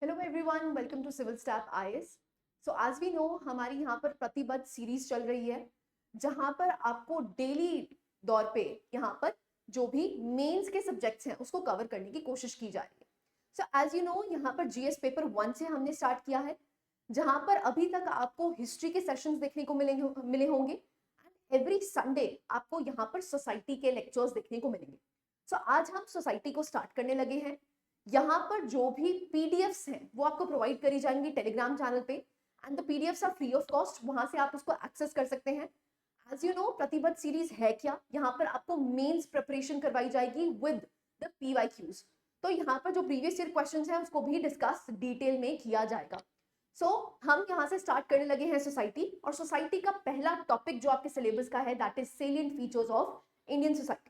Hello everyone, welcome to civil staff IAS. So as we know, हमारी यहाँ पर प्रतिबद्ध सीरीज चल रही है जहाँ पर आपको डेली दौर पे यहाँ पर जो भी मेंस के सब्जेक्ट्स हैं उसको कवर करने की कोशिश की जा रही है। सो एज यू नो, यहाँ पर जीएस पेपर 1 से हमने स्टार्ट किया है, जहाँ पर अभी तक आपको हिस्ट्री के सेशंस देखने को मिले होंगे एंड एवरी संडे आपको यहाँ पर सोसाइटी के लेक्चर्स देखने को मिलेंगे। सो आज हम सोसाइटी को स्टार्ट करने लगे हैं। यहाँ पर जो भी पीडीएफ्स हैं वो आपको प्रोवाइड करी जाएंगी टेलीग्राम चैनल पे and the PDFs are free of cost, वहां से आप उसको एक्सेस कर सकते हैं। As you know, Pratibaddh series है क्या, यहाँ पर आपको मेंस प्रिपरेशन करवाई जाएगी विद द पीवाईक्यूज। तो यहाँ पर जो प्रीवियस ईयर क्वेश्चंस हैं उसको भी डिस्कस डिटेल में किया जाएगा। हम यहाँ से स्टार्ट करने लगे हैं सोसाइटी, और सोसाइटी का पहला टॉपिक जो आपके सिलेबस का है that is salient features of Indian society.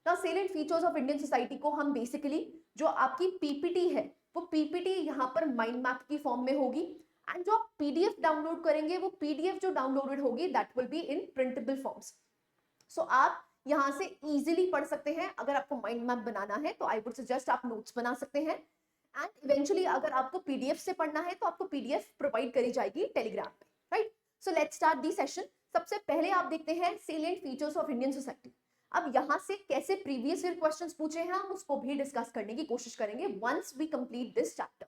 Salient features of Indian society को हम बेसिकली जो आपकी पीपीटी है वो पीपीटी यहाँ पर माइंड मैप की फॉर्म में होगी एंड जो आप पीडीएफ डाउनलोड करेंगे वो पीडीएफ जो डाउनलोडेड होगी that will be in printable forms. आप यहाँ से इजीली पढ़ सकते हैं। अगर आपको माइंड मैप बनाना है तो आई वुड सजेस्ट आप नोट्स बना सकते हैं एंड इवेंचुअली अगर आपको पीडीएफ से पढ़ना है तो आपको पीडीएफ प्रोवाइड करी जाएगी टेलीग्राम पे, right. So let's start the session. सबसे पहले आप देखते हैं salient features of Indian society. अब यहाँ से कैसे प्रीवियस ईयर क्वेश्चंस पूछे हैं हम उसको भी डिस्कस करने की कोशिश करेंगे once we complete this chapter.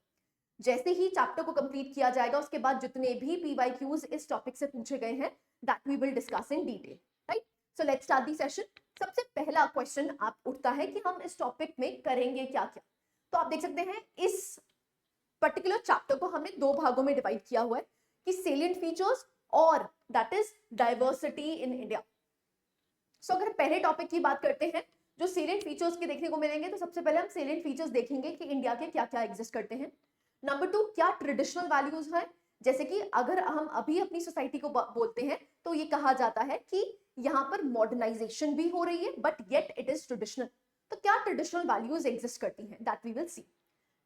जैसे ही चैप्टर को कंप्लीट किया जाएगा उसके बाद जितने भी पीवाईक्यूज इस टॉपिक से पूछे गए हैं that we will discuss in detail, right. So let's start the session. सबसे पहला क्वेश्चन आप उठता है कि हम इस टॉपिक में करेंगे क्या क्या। तो आप देख सकते हैं इस पर्टिकुलर चैप्टर को हमने दो भागों में डिवाइड किया हुआ है कि सेलिएंट फीचर्स और that is diversity in India. अगर पहले टॉपिक की बात करते हैं जो सेलिएंट फीचर्स के देखने को मिलेंगे, तो सबसे पहले हम सेलिएंट फीचर्स देखेंगे कि इंडिया के क्या क्या एग्जिस्ट करते हैं। नंबर 2, क्या ट्रेडिशनल वैल्यूज है। जैसे कि अगर हम अभी अपनी सोसाइटी को बोलते हैं तो ये कहा जाता है कि यहाँ पर मॉडर्नाइजेशन भी हो रही है but yet it is traditional. तो क्या ट्रेडिशनल वैल्यूज एग्जिस्ट करती हैं that we will see.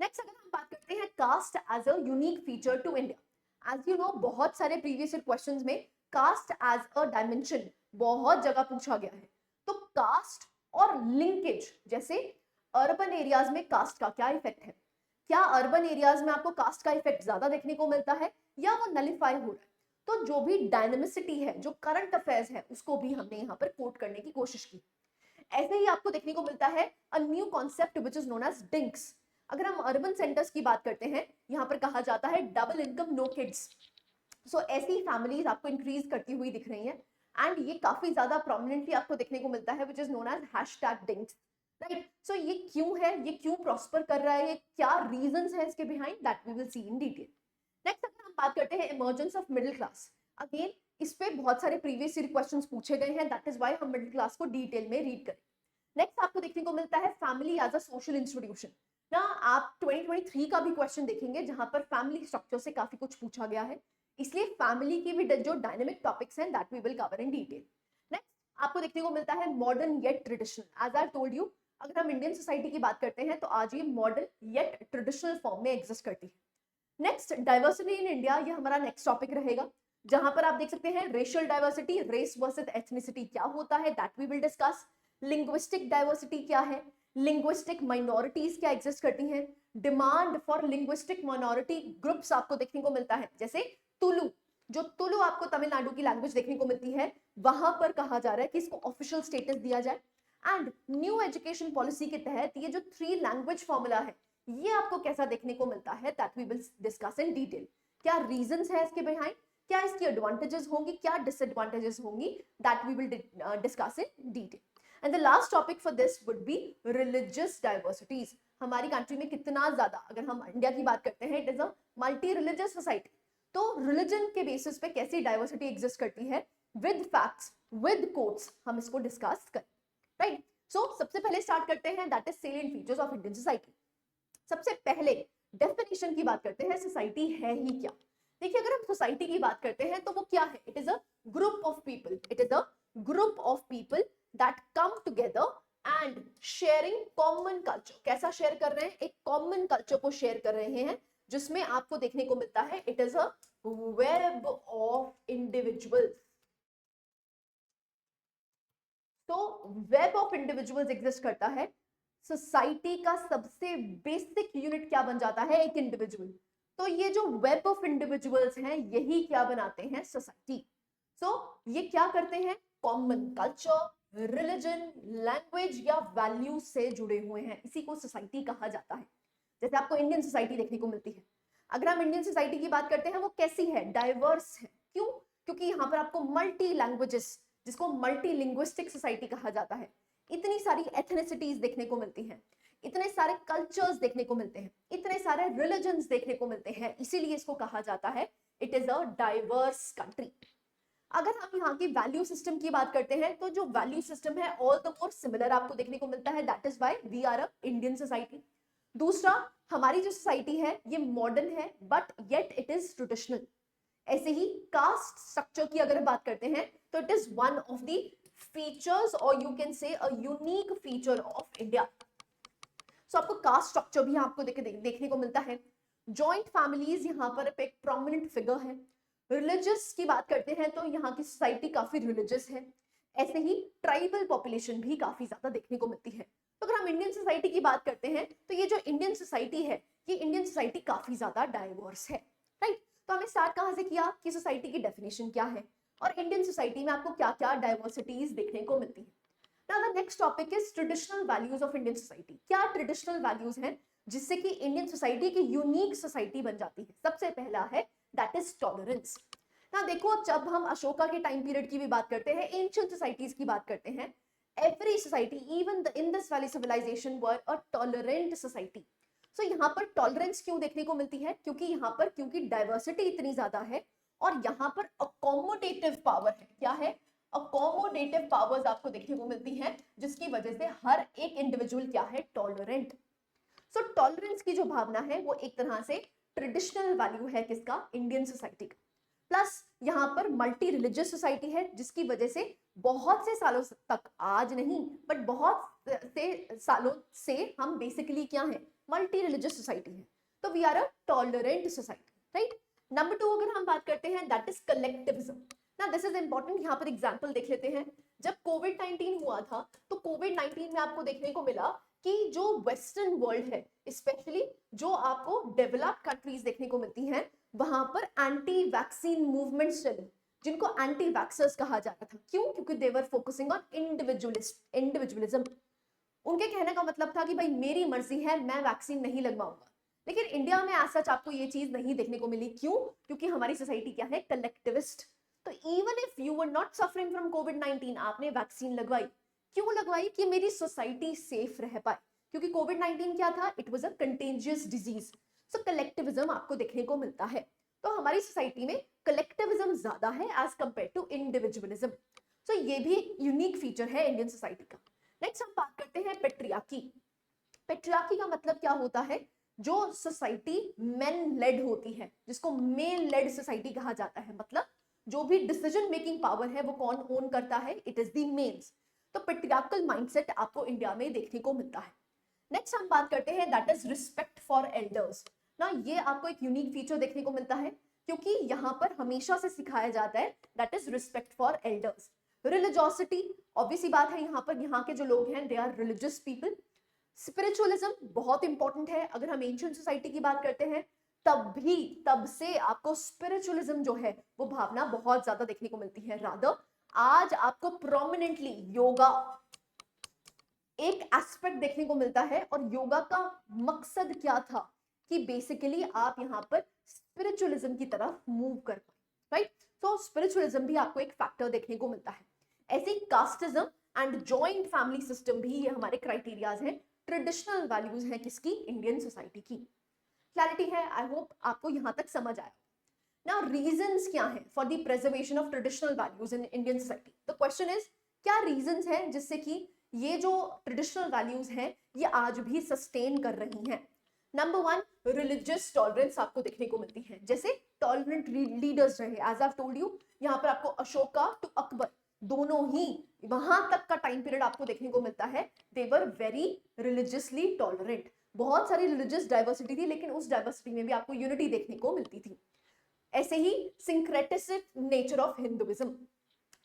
Next अगर हम बात करते हैं caste as a unique feature to India. As you know, बहुत सारे प्रीवियस ईयर क्वेश्चंस में कास्ट एज अ डायमेंशन बहुत जगह पूछा गया है। तो कास्ट और लिंकेज, जैसे अर्बन एरियाज में कास्ट का क्या इफेक्ट है, क्या अर्बन एरियाज में आपको कास्ट का इफेक्ट ज्यादा देखने को मिलता है या वो नलिफाई हो रहा है। तो जो भी डायनेमिसिटी है, जो करंट अफेयर्स है, उसको भी हमने यहाँ पर कोट करने की कोशिश की। ऐसे ही आपको देखने को मिलता है a new concept which is known as DINKs. अगर हम अर्बन सेंटर्स की बात करते हैं, यहाँ पर कहा जाता है डबल इनकम नो किड्स। ऐसी फैमिलीज आपको इंक्रीज करती हुई दिख रही हैं एंड ये काफी ज्यादा प्रोमिनेंटली आपको देखने को मिलता है which is known as #dinks, right. ये क्यों है, ये क्यों प्रॉस्पर कर रहा है, ये क्या रीजंस है इसके behind that we will see in detail. Next अगर हम बात करते हैं emergence of middle class, again इस पे बहुत सारे प्रीवियस ईयर क्वेश्चंस पूछे गए हैं, दैट इज व्हाई हम मिडिल क्लास को डिटेल में रीड करें। नेक्स्ट आपको देखने को मिलता है family as a social institution ना। आप 2023 का भी क्वेश्चन देखेंगे जहां पर फैमिली स्ट्रक्चर से काफी कुछ पूछा गया है, इसलिए फैमिली की भी जो डायनेमिक टॉपिक्स हैं that we will cover in detail. Next आपको देखने को मिलता है modern yet traditional. As I told you, अगर हम इंडियन सोसाइटी की बात करते हैं तो आज ये मॉडर्न येट ट्रेडिशनल फॉर्म में एग्जिस्ट करती है। नेक्स्ट डाइवर्सिटी इन इंडिया, ये हमारा नेक्स्ट टॉपिक रहेगा, जहां पर आप देख सकते हैं racial diversity, race versus ethnicity क्या होता है that we will discuss. Linguistic diversity क्या है, लिंग्विस्टिक माइनॉरिटीज क्या एग्जिस्ट करती हैं, demand for linguistic minority groups आपको देखने को मिलता है, जैसे तुलु। जो तुलु आपको तमिलनाडु की लैंग्वेज देखने को मिलती है, वहां पर कहा जा रहा है कि इसको ऑफिशियल स्टेटस दिया जाए। एंड न्यू एजुकेशन पॉलिसी के तहत ये जो 3 लैंग्वेज फॉर्मूला है ये आपको कैसा देखने को मिलता है that we will discuss in detail. क्या रीजंस है इसके बिहाइंड, क्या इसकी एडवांटेजेस होंगी, क्या डिसएडवांटेजेस होंगी, that we will discuss in detail. And the last topic for this would be religious diversities. हमारी कंट्री में कितना ज्यादा, अगर हम इंडिया की बात करते हैं, it is a multi religious society. तो रिलीजन के बेसिस पे कैसी डाइवर्सिटी एग्जिस्ट करती है, विद फैक्ट्स विद कोट्स हम इसको डिस्कस करें, राइट। सबसे पहले स्टार्ट करते हैं that is salient features of Indian society. सबसे पहले डेफिनेशन की बात करते हैं, सोसाइटी है ही क्या। देखिए, अगर हम सोसाइटी की बात करते हैं तो वो क्या है, it is a group of people, it is a group of people that come together and sharing common culture. कैसा शेयर कर रहे हैं, एक कॉमन कल्चर को शेयर कर रहे हैं, जिसमें आपको देखने को मिलता है it is a web of individuals. तो वेब ऑफ इंडिविजुअल्स एग्जिस्ट करता है सोसाइटी का सबसे बेसिक यूनिट क्या बन जाता है? एक इंडिविजुअल। तो ये जो वेब ऑफ इंडिविजुअल्स हैं यही क्या बनाते हैं? सोसाइटी। सो ये क्या करते हैं? कॉमन कल्चर, रिलीजन, लैंग्वेज या वैल्यू से जुड़े हुए हैं, इसी को सोसाइटी कहा जाता है। जैसे आपको इंडियन सोसाइटी देखने को मिलती है। अगर हम इंडियन सोसाइटी की बात करते हैं वो कैसी है? डाइवर्स है। क्यों? क्योंकि यहाँ पर आपको मल्टी लैंग्वेजेस, जिसको मल्टी लिंग्विस्टिक सोसाइटी कहा जाता है, इतनी सारी एथनिसिटीज देखने को मिलती हैं, इतने सारे कल्चर्स देखने को मिलते हैं, इतने सारे रिलीजन्स देखने को मिलते हैं, इसीलिए इसको कहा जाता है it is a diverse country. अगर हम यहाँ की वैल्यू सिस्टम की बात करते हैं तो जो वैल्यू सिस्टम है ऑल द मोर सिमिलर आपको देखने को मिलता है, that is why we are a Indian society. दूसरा, हमारी जो सोसाइटी है ये मॉडर्न है but yet it is traditional. ऐसे ही कास्ट स्ट्रक्चर की अगर बात करते हैं तो it is one of the features और you can say a unique feature of India. So आपको कास्ट स्ट्रक्चर भी आपको देखने को मिलता है। जॉइंट फैमिलीज यहाँ पर एक प्रोमिनेंट फिगर है। रिलीजियस की बात करते हैं तो यहाँ की सोसाइटी काफी रिलीजियस है। ऐसे ही ट्राइबल पॉपुलेशन भी काफी ज्यादा देखने को मिलती है। तो अगर हम इंडियन सोसाइटी की बात करते हैं तो ये जो इंडियन सोसाइटी है ये इंडियन सोसाइटी काफी ज्यादा डाइवर्स है, राइट। तो हमने स्टार्ट कहाँ से किया कि सोसाइटी की डेफिनेशन क्या है और इंडियन सोसाइटी में आपको क्या क्या डाइवर्सिटीज देखने को मिलती है। Now the next topic is traditional values of Indian society. क्या ट्रेडिशनल वैल्यूज हैं जिससे कि इंडियन सोसाइटी की यूनिक सोसाइटी बन जाती है? सबसे पहला है दैट इज टॉलरेंस। ना देखो, जब हम अशोका के टाइम पीरियड की भी बात करते हैं, एंशिएंट सोसाइटीज की बात करते हैं, every society even the Indus Valley civilisation were a tolerant society. So यहाँ पर टॉलरेंस क्यों देखने को मिलती है? क्योंकि डाइवर्सिटी इतनी ज्यादा है और यहाँ पर अकोमोडेटिव पावर है। क्या है? अकोमोडेटिव पावर्स आपको देखने को मिलती हैं जिसकी वजह से हर एक इंडिविजुअल क्या है? टॉलरेंट। सो टॉलरेंस की जो भावना है वो एक तरह से ट्रेडिशनल वैल्यू है किसका? इंडियन सोसाइटी का। प्लस यहाँ पर मल्टी रिलीजियस सोसाइटी है जिसकी वजह से बहुत से सालों तक, आज नहीं बट बहुत से सालों से हम बेसिकली क्या है? मल्टी रिलीजियस सोसाइटी है। तो we are a tolerant society, right. Number 2 अगर हम बात करते हैं दैट इज कलेक्टिविज्म। ना दिस इज इंपॉर्टेंट, यहाँ पर एग्जाम्पल देख लेते हैं। जब कोविड-19 हुआ था तो कोविड-19 में आपको देखने को मिला कि जो वेस्टर्न वर्ल्ड है, स्पेशली जो आपको डेवलप्ड कंट्रीज देखने को मिलती हैं, वहां पर एंटी वैक्सीन मूवमेंट्स चली जिनको एंटी वैक्सर्स कहा जाता था। क्यों? क्योंकि दे वर फोकसिंग ऑन इंडिविजुअलिज्म। उनके कहने का मतलब था कि भाई मेरी मर्जी है, मैं वैक्सीन नहीं लगवाऊंगा। लेकिन इंडिया में ऐसा आपको ये चीज नहीं देखने को मिली। क्यों? क्योंकि हमारी सोसाइटी क्या है? कलेक्टिविस्ट। तो even if you were not suffering from Covid, आपने वैक्सीन लगवाई। क्यों लगवाई? कि मेरी सोसाइटी सेफ रह पाए, क्योंकि कोविड-19 क्या था? It was a contagious disease. So collectivism आपको देखने को मिलता है। तो हमारी सोसाइटी में कलेक्टिविज्म ज्यादा है एज कंपेयर टू इंडिविजुअलिज्म। सो ये भी यूनिक फीचर है इंडियन सोसाइटी का। नेक्स्ट हम बात करते हैं पेट्रियार्की। पेट्रियार्की का मतलब क्या होता है? जो सोसाइटी मेन लेड होती है, जिसको मेन लेड सोसाइटी कहा जाता है। मतलब जो भी डिसीजन मेकिंग पावर है वो कौन ओन करता है? It is the men's. तो पेट्रियार्कल माइंडसेट आपको इंडिया में देखने को मिलता है। नेक्स्ट हम बात करते हैं that is respect for elders. ना ये आपको एक यूनिक फीचर देखने को मिलता है क्योंकि यहाँ पर हमेशा से सिखाया जाता है that is respect for elders. Religiosity, obviously बात है, यहाँ के जो लोग हैं they are religious people. Spiritualism बहुत इंपॉर्टेंट है। अगर हम एंशिएंट सोसाइटी की बात करते हैं तब से आपको स्पिरिचुअलिज्म जो है वो भावना बहुत ज्यादा देखने को मिलती है। रादर आज आपको प्रोमिनेंटली योगा एक एस्पेक्ट देखने को मिलता है। और योगा का मकसद क्या था? कि बेसिकली आप यहाँ पर स्पिरिचुअलिज्म की तरफ मूव कर पाए, राइट। तो स्पिरिचुअलिज्म भी आपको एक फैक्टर देखने को मिलता है। ऐसे casteism and joint family system भी ये हमारे क्राइटेरियाज हैं, ट्रेडिशनल वैल्यूज हैं किसकी? इंडियन सोसाइटी की। क्लैरिटी है? आई होप आपको यहाँ तक समझ आया। Now reasons क्या है for the preservation of traditional values in Indian society? The question is क्या reasons हैं जिससे कि ये जो traditional values हैं ये आज भी sustain कर रही हैं? नंबर 1, religious tolerance आपको देखने को मिलती है। जैसे tolerant leaders रहे, as I've told you, यहाँ पर आपको अशोका टू अकबर दोनों ही वहां तक का टाइम पीरियड आपको देखने को मिलता है। they were very religiously tolerant। बहुत सारी religious diversity थी लेकिन उस diversity में भी आपको unity देखने को मिलती थी। ऐसे ही सिंक्रेटिसिक नेचर ऑफ हिंदुइज्म।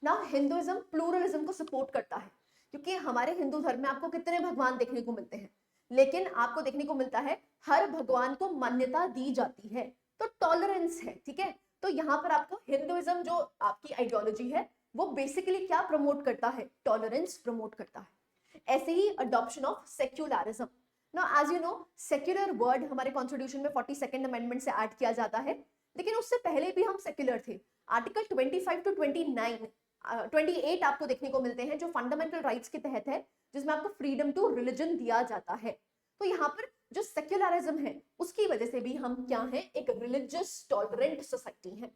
ना हिंदुइज्म प्लूरलिज्म को सपोर्ट करता है क्योंकि हमारे हिंदू धर्म में आपको कितने भगवान देखने को मिलते हैं, लेकिन आपको देखने को मिलता है हर भगवान को मान्यता दी जाती है, तो टॉलरेंस है, ठीक है। तो यहाँ पर आपको हिंदुइज्म जो आपकी आइडियोलॉजी है वो बेसिकली क्या प्रमोट करता है, टॉलरेंस प्रमोट करता है। ऐसे ही adoption of secularism. Now as you know secular word हमारे कॉन्स्टिट्यूशन में 42nd अमेंडमेंट से ऐड किया जाता है, लेकिन उससे पहले भी हम सेक्युलर थे। आर्टिकल 25 टू 28 आपको देखने को मिलते हैं जो फंडामेंटल राइट्स के तहत है, जिसमें आपको फ्रीडम टू रिलीजन दिया जाता है। तो यहाँ पर जो सेक्युलरिज्म है उसकी वजह से भी हम क्या हैं, एक रिलीजियस टॉलरेंट सोसाइटी है,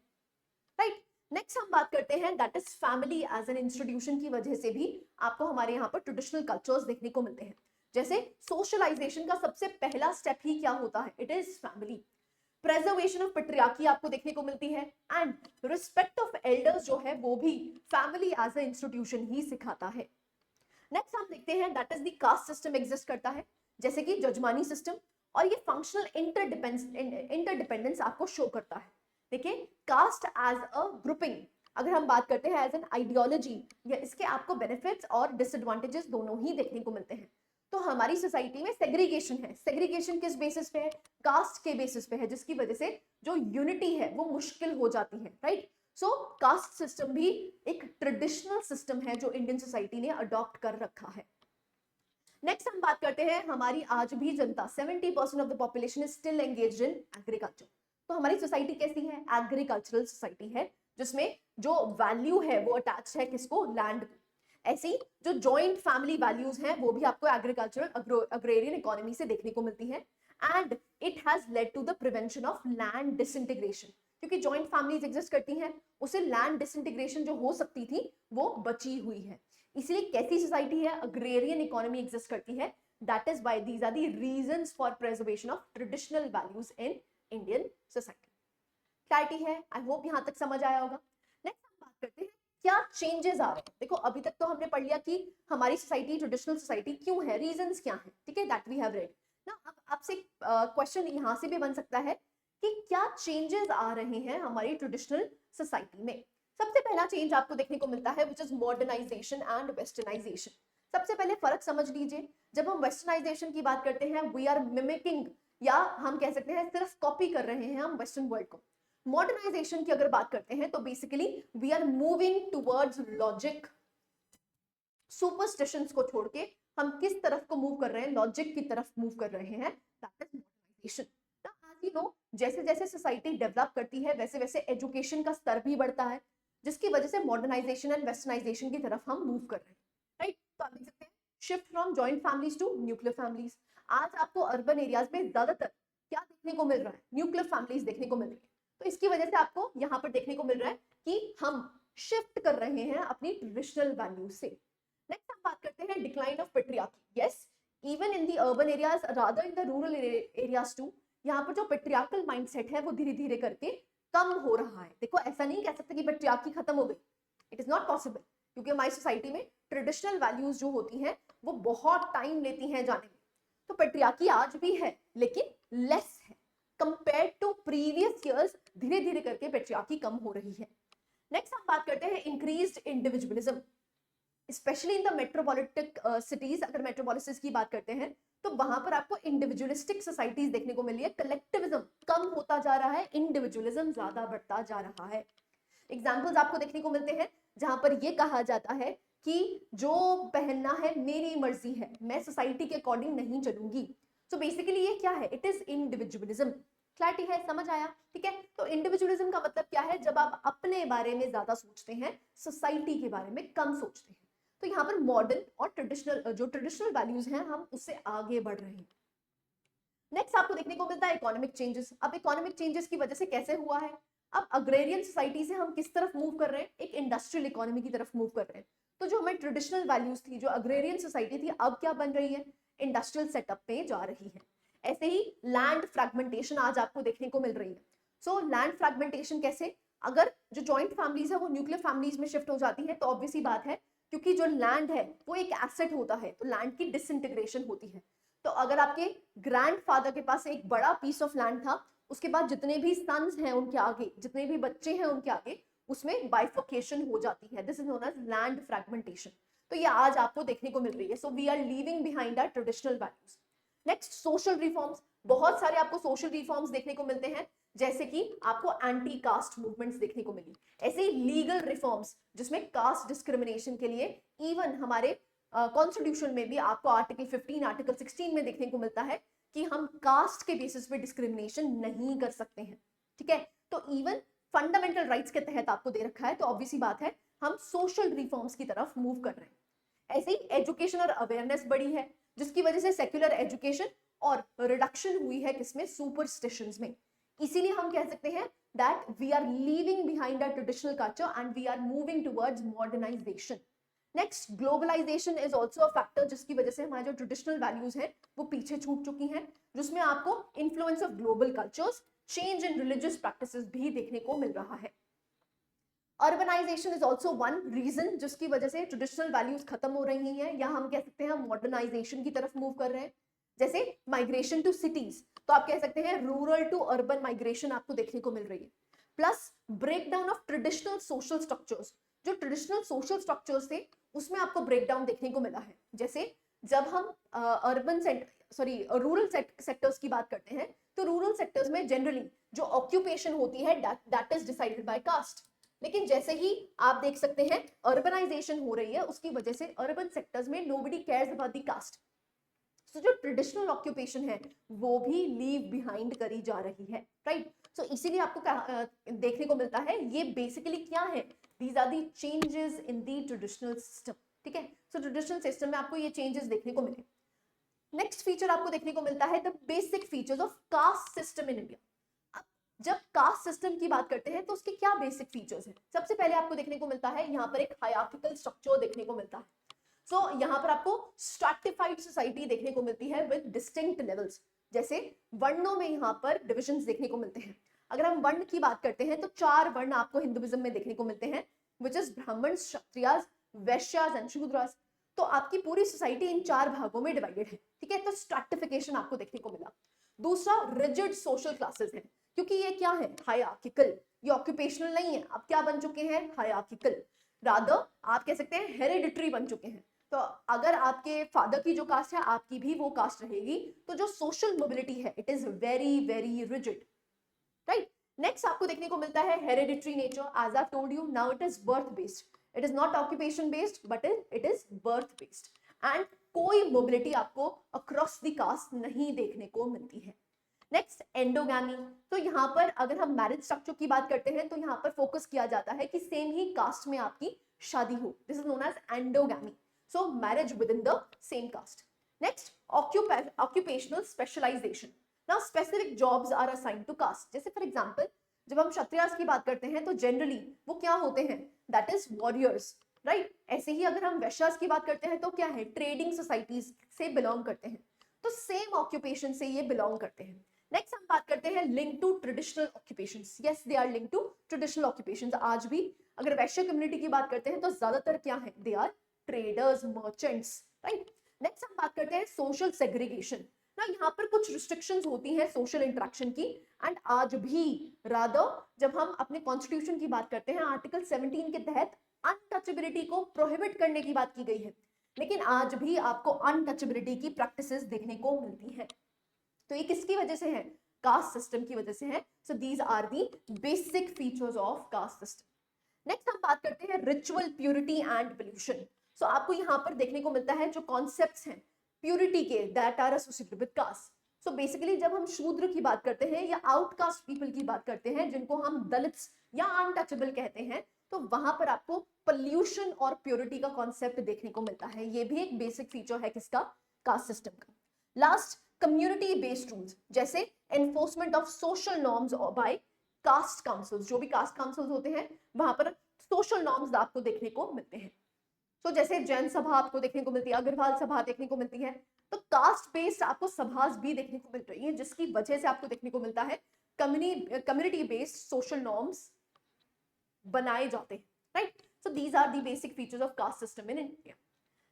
राइट। नेक्स्ट हम बात करते हैं that is family as an institution की वजह से भी आपको हमारे यहाँ पर ट्रेडिशनल कल्चर्स देखने को मिलते हैं। जैसे सोशलाइजेशन का सबसे पहला स्टेप ही क्या होता है, it is family. Preservation of patriarchy आपको देखने को मिलती है, एंड रिस्पेक्ट ऑफ एल्डर्स जो है वो भी फैमिली एज ए इंस्टीट्यूशन ही सिखाता है। नेक्स्ट हम देखते हैं that is the caste system exist करता है, जैसे कि जजमानी सिस्टम, और ये फंक्शनल इंटरडिपेंडेंस आपको शो करता है। देखिए कास्ट एज अ ग्रुपिंग, अगर हम बात करते हैं एज एन आइडियोलॉजी, या इसके आपको बेनिफिट्स और डिसएडवांटेजेस दोनों ही देखने को मिलते हैं। तो हमारी सोसाइटी में सेग्रीगेशन है, सेग्रीगेशन किस बेसिस पे है, कास्ट के बेसिस पे है, जिसकी वजह से जो यूनिटी है वो मुश्किल हो जाती है, राइट। सो कास्ट सिस्टम भी एक ट्रेडिशनल सिस्टम है जो इंडियन सोसाइटी ने अडॉप्ट कर रखा है। नेक्स्ट हम बात करते हैं हमारी आज भी जनता 70% of the population is still engaged in agriculture. तो हमारी सोसाइटी कैसी है, एग्रीकल्चरल सोसाइटी है, जिसमें जो वैल्यू है वो अटैच है किसको, लैंड को। ऐसी जो जॉइंट फैमिली वैल्यूज हैं वो भी आपको एग्रीकल्चरल अग्रेरियन इकोनॉमी से देखने को मिलती है, and it has led to the prevention of land disintegration. क्योंकि जॉइंट फैमिलीज एग्जिस्ट करती हैं, उसे लैंड डिसइंटीग्रेशन जो हो सकती थी वो बची हुई है। इसलिए कैसी सोसाइटी है, अग्रेरियन इकोनॉमी एग्जिस्ट करती है। That is why these are the reasons for preservation of traditional values in Indian society. Clarity है, आई होप यहां तक समझ आया होगा। नेक्स्ट हम बात करते हैं क्या चेंजेस आ रहे हैं। देखो अभी तक तो हमने पढ़ लिया कि हमारी सोसाइटी ट्रेडिशनल सोसाइटी क्यों है, रीजंस क्या है, ठीक है, दैट वी हैव रेड ना। अब आपसे क्वेश्चन यहां से भी बन सकता है कि क्या चेंजेस आ रहे हैं हमारी ट्रेडिशनल सोसाइटी में। सबसे पहला चेंज आपको देखने को मिलता है which is modernisation and westernisation. सबसे पहले फर्क समझ लीजिए, जब हम वेस्टर्नाइजेशन की बात करते हैं वी आर मिमिकिंग, या हम कह सकते हैं सिर्फ कॉपी कर रहे हैं हम वेस्टर्न वर्ल्ड को। मॉडर्नाइजेशन की अगर बात करते हैं तो basically we are moving towards logic, superstitions को छोड़ के हम किस तरफ को मूव कर रहे हैं, लॉजिक की तरफ मूव कर रहे हैं, that is modernisation. As you know जैसे जैसे सोसाइटी डेवलप करती है वैसे वैसे एजुकेशन का स्तर भी बढ़ता है, जिसकी वजह से मॉडर्नाइजेशन एंड वेस्टर्नाइजेशन की तरफ हम मूव कर रहे हैं, राइट। तो आप देख सकते हैं shift from joint families to nuclear families. आज आपको अर्बन एरियाज में ज्यादातर क्या देखने को मिल रहा है, न्यूक्लियर फैमिलीज देखने को मिल रही है। तो इसकी वजह से आपको यहाँ पर देखने को मिल रहा है कि हम शिफ्ट कर रहे हैं अपनी ट्रेडिशनल वैल्यूज से। नेक्स्ट हम बात करते हैं decline of patriarchy. Yes, even in the urban areas rather in the rural areas too, यहाँ पर जो पेट्रियार्कल माइंडसेट है वो धीरे धीरे करके कम हो रहा है। देखो ऐसा नहीं कह सकते कि पेट्रियार्की खत्म हो गई, इट इज नॉट पॉसिबल, क्योंकि हमारी सोसाइटी में ट्रेडिशनल वैल्यूज जो होती हैं वो बहुत टाइम लेती हैं जाने में। तो पेट्रियार्की आज भी है लेकिन लेस है कंपेयर्ड टू प्रीवियस ईयर्स, धीरे धीरे करके पेट्रियार्की कम हो रही है। नेक्स्ट हम बात करते हैं increased individualism, specially in the metropolitan cities. अगर मेट्रोपोलिस की बात करते हैं तो वहां पर आपको इंडिविजुअलिस्टिक सोसाइटीज देखने को मिल रही है, कलेक्टिविज्म कम होता जा रहा है, इंडिविजुअलिज्म ज्यादा बढ़ता जा रहा है। एग्जाम्पल्स आपको देखने को मिलते हैं जहां पर यह कहा जाता है कि जो पहनना है मेरी मर्जी है, मैं सोसाइटी के अकॉर्डिंग नहीं चलूंगी। सो बेसिकली ये क्या है, इट इज इंडिविजुअलिज्म। क्लैरिटी है, समझ आया, ठीक है। तो इंडिविजुअलिज्म का मतलब क्या है, जब आप अपने बारे में ज्यादा सोचते हैं, सोसाइटी के बारे में कम सोचते हैं। तो यहाँ पर मॉडर्न और ट्रेडिशनल जो ट्रेडिशनल वैल्यूज हैं हम उससे आगे बढ़ रहे हैं। नेक्स्ट आपको देखने को मिलता है इकोनॉमिक चेंजेस। अब इकोनॉमिक चेंजेस की वजह से कैसे हुआ है, अब अग्रेरियन सोसाइटी से हम किस तरफ मूव कर रहे हैं, एक इंडस्ट्रियल इकोनॉमी की तरफ मूव कर रहे हैं। तो जो हमारी ट्रेडिशनल वैल्यूज थी, जो अग्रेरियन सोसाइटी थी, अब क्या बन रही है, इंडस्ट्रियल सेटअप पे जा रही है। ऐसे ही लैंड फ्रैगमेंटेशन आज आपको देखने को मिल रही है। सो लैंड फ्रैगमेंटेशन कैसे, अगर जो जॉइंट फैमिलीज है वो न्यूक्लियर फैमिलीज में शिफ्ट हो जाती है तो ऑब्वियस ही बात है, क्योंकि जो लैंड है वो एक एसेट होता है, तो लैंड की डिसइंटीग्रेशन होती है। तो अगर आपके ग्रैंडफादर के पास एक बड़ा पीस ऑफ लैंड था, उसके बाद जितने भी सन्स हैं उनके आगे, जितने भी बच्चे हैं उनके आगे, उसमें बाइफर्केशन हो जाती है, this is known as land fragmentation. तो ये आज आपको देखने को मिल रही है. So we are leaving behind our traditional values. Next social reforms. बहुत सारे आपको सोशल रिफॉर्म्स देखने को मिलते हैं, जैसे कि आपको एंटी कास्ट मूवमेंट्स देखने को मिली. ऐसे ही लीगल रिफॉर्म्स जिसमें कास्ट डिस्क्रिमिनेशन के लिए इवन हमारे कॉन्स्टिट्यूशन में भी आपको आर्टिकल 15 आर्टिकल 16 में देखने को मिलता है कि हम कास्ट के बेसिस पे डिस्क्रिमिनेशन नहीं कर सकते हैं. ठीक है, तो इवन फंडामेंटल राइट्स के तहत आपको दे रखा है, तो ऑब्वियसली बात है हम सोशल रिफॉर्म्स की तरफ मूव कर रहे हैं. ऐसे ही एजुकेशन और अवेयरनेस बढ़ी है, जिसकी वजह से सेक्युलर एजुकेशन और रिडक्शन हुई है किसमें, सुपरस्टिशंस में. इसीलिए हम कह सकते हैं that we are leaving behind our traditional culture and we are moving towards modernization. Next globalization is also a factor, जिसकी वजह से हमारे जो ट्रेडिशनल वैल्यूज हैं वो पीछे छूट चुकी हैं, जिसमें आपको influence of global cultures, change in religious practices भी देखने को मिल रहा है. Urbanization is also one reason जिसकी वजह से ट्रेडिशनल वैल्यूज खत्म हो रही हैं, या हम कह सकते हैं मॉडर्नाइजेशन की तरफ मूव कर रहे हैं. जैसे माइग्रेशन टू सिटीज, तो आप कह सकते हैं रूरल टू अर्बन माइग्रेशन आपको देखने को मिल रही है. Plus breakdown of traditional social structures, जो ट्रेडिशनल सोशल स्ट्रक्चर्स थे उसमें आपको ब्रेकडाउन देखने को मिला है. जैसे जब हम रूरल सेक्टर्स की बात करते हैं, तो रूरल सेक्टर्स में जनरली जो ऑक्यूपेशन होती है that is decided by caste. लेकिन जैसे ही आप देख सकते हैं अर्बनाइजेशन हो रही है, उसकी वजह से अर्बन सेक्टर्स में nobody cares about the caste. तो जो ट्रेडिशनल ऑक्यूपेशन है वो भी लीव बिहाइंड करी जा रही है, राइट. सो इसीलिए आपको देखने को मिलता है, ये बेसिकली क्या है, these are the changes in the traditional system. ठीक है, सो ट्रेडिशनल सिस्टम में आपको ये चेंजेस देखने को मिले. नेक्स्ट फीचर आपको देखने को मिलता है the basic features of caste system in India. अब जब कास्ट सिस्टम की बात करते हैं तो उसके क्या बेसिक फीचर्स हैं. सबसे पहले आपको देखने को मिलता है यहाँ पर एक हायरार्किकल स्ट्रक्चर देखने को मिलता है. सो यहाँ पर आपको स्ट्रैटिफाइड सोसाइटी देखने को मिलती है विद डिस्टिंक्ट लेवल्स. जैसे वर्णों में यहाँ पर डिविजन्स देखने को मिलते हैं. अगर हम वर्ण की बात करते हैं तो 4 वर्ण आपको हिंदुइज्म में देखने को मिलते हैं, विच इज ब्राह्मण, क्षत्रियास, वैश्यास एंड शूद्रास. तो आपकी पूरी सोसाइटी इन 4 भागों में डिवाइडेड है. ठीक है, तो स्ट्रैटिफिकेशन आपको देखने को मिला. दूसरा रिजिड सोशल क्लासेस है, क्योंकि ये क्या है, हायरार्किकल. ये ऑक्यूपेशनल नहीं है, अब क्या बन चुके हैं, हायरार्किकल. रादर आप कह सकते हैं हेरिडिटरी बन चुके हैं. तो अगर आपके फादर की जो कास्ट है आपकी भी वो कास्ट रहेगी. तो जो सोशल मोबिलिटी है it is very very rigid, right. Next आपको देखने को मिलता है hereditary nature. As I told you, now it is birth based. It is not occupation based but it is birth based. And कोई mobility आपको across the caste नहीं देखने को मिलती है. Next endogamy. तो यहाँ पर अगर हम मैरिज स्ट्रक्चर की बात करते हैं तो यहाँ पर फोकस किया जाता है कि सेम ही कास्ट में आपकी शादी हो. This is known as endogamy. So marriage within the same caste. Next, occupational specialization. Now specific jobs are assigned to caste. जैसे for example, जब हम क्षत्रियास की बात करते हैं तो generally वो क्या होते हैं, that is warriors, right? ऐसे ही अगर हम वैश्यास की बात करते हैं तो क्या है, trading societies से belong करते हैं. तो same occupation से ये belong करते हैं. नेक्स्ट हम बात करते हैं link to traditional occupations. Yes, they are link to traditional occupations. आज भी अगर वैश्य कम्युनिटी की बात करते हैं तो ज्यादातर क्या है, they are traders, merchants, right. Next हम बात करते हैं सोशल सेग्रीगेशन. ना यहाँ पर कुछ रिस्ट्रिक्शंस होती हैं सोशल इंटरेक्शन की. एंड आज भी रादर जब हम अपने कॉन्स्टिट्यूशन की बात करते हैं आर्टिकल 17 के तहत अनटचेबिलिटी को प्रोहिबिट करने की बात की गई है, लेकिन आज भी आपको अनटचेबिलिटी की प्रैक्टिसेस देखने को मिलती है. तो ये किसकी वजह से है, कास्ट सिस्टम की वजह से है. So these are the basic features of caste system. Next हम बात करते हैं ritual purity and pollution. So आपको यहाँ पर देखने को मिलता है जो कॉन्सेप्ट्स हैं प्यूरिटी के that are associated with caste. So basically जब हम शूद्र की बात करते हैं या आउटकास्ट पीपल की बात करते हैं जिनको हम दलित्स या अनटचेबल कहते हैं, तो वहां पर आपको पोल्यूशन और प्यूरिटी का कॉन्सेप्ट देखने को मिलता है. ये भी एक बेसिक फीचर है किसका, कास्ट सिस्टम का. लास्ट, कम्युनिटी बेस्ड रूल्स, जैसे enforcement of social norms by caste councils. जो भी कास्ट काउंसिल्स होते हैं वहां पर सोशल नॉर्म्स आपको देखने को मिलते हैं. तो जैसे जैन सभा आपको देखने को मिलती है, अग्रवाल सभा देखने को मिलती है. तो कास्ट बेस्ड आपको सभास भी देखने को मिल रही है, जिसकी वजह से आपको देखने को मिलता है कम्युनिटी बेस्ड सोशल नॉर्म्स बनाए जाते हैं, right. So these are the basic features of caste system in India.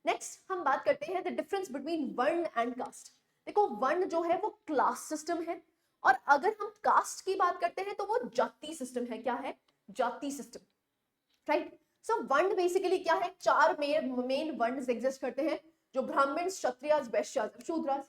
Next हम बात करते हैं the difference between varna and caste. देखो वर्ण जो है वो क्लास सिस्टम है, और अगर हम कास्ट की बात करते हैं तो वो जाति सिस्टम है. क्या है, जाति सिस्टम, राइट. सो वर्ण बेसिकली क्या है, चार मेन वर्ण एग्जिस्ट करते हैं, जो ब्राह्मण्स, क्षत्रियज, वैश्यज, शूद्रज।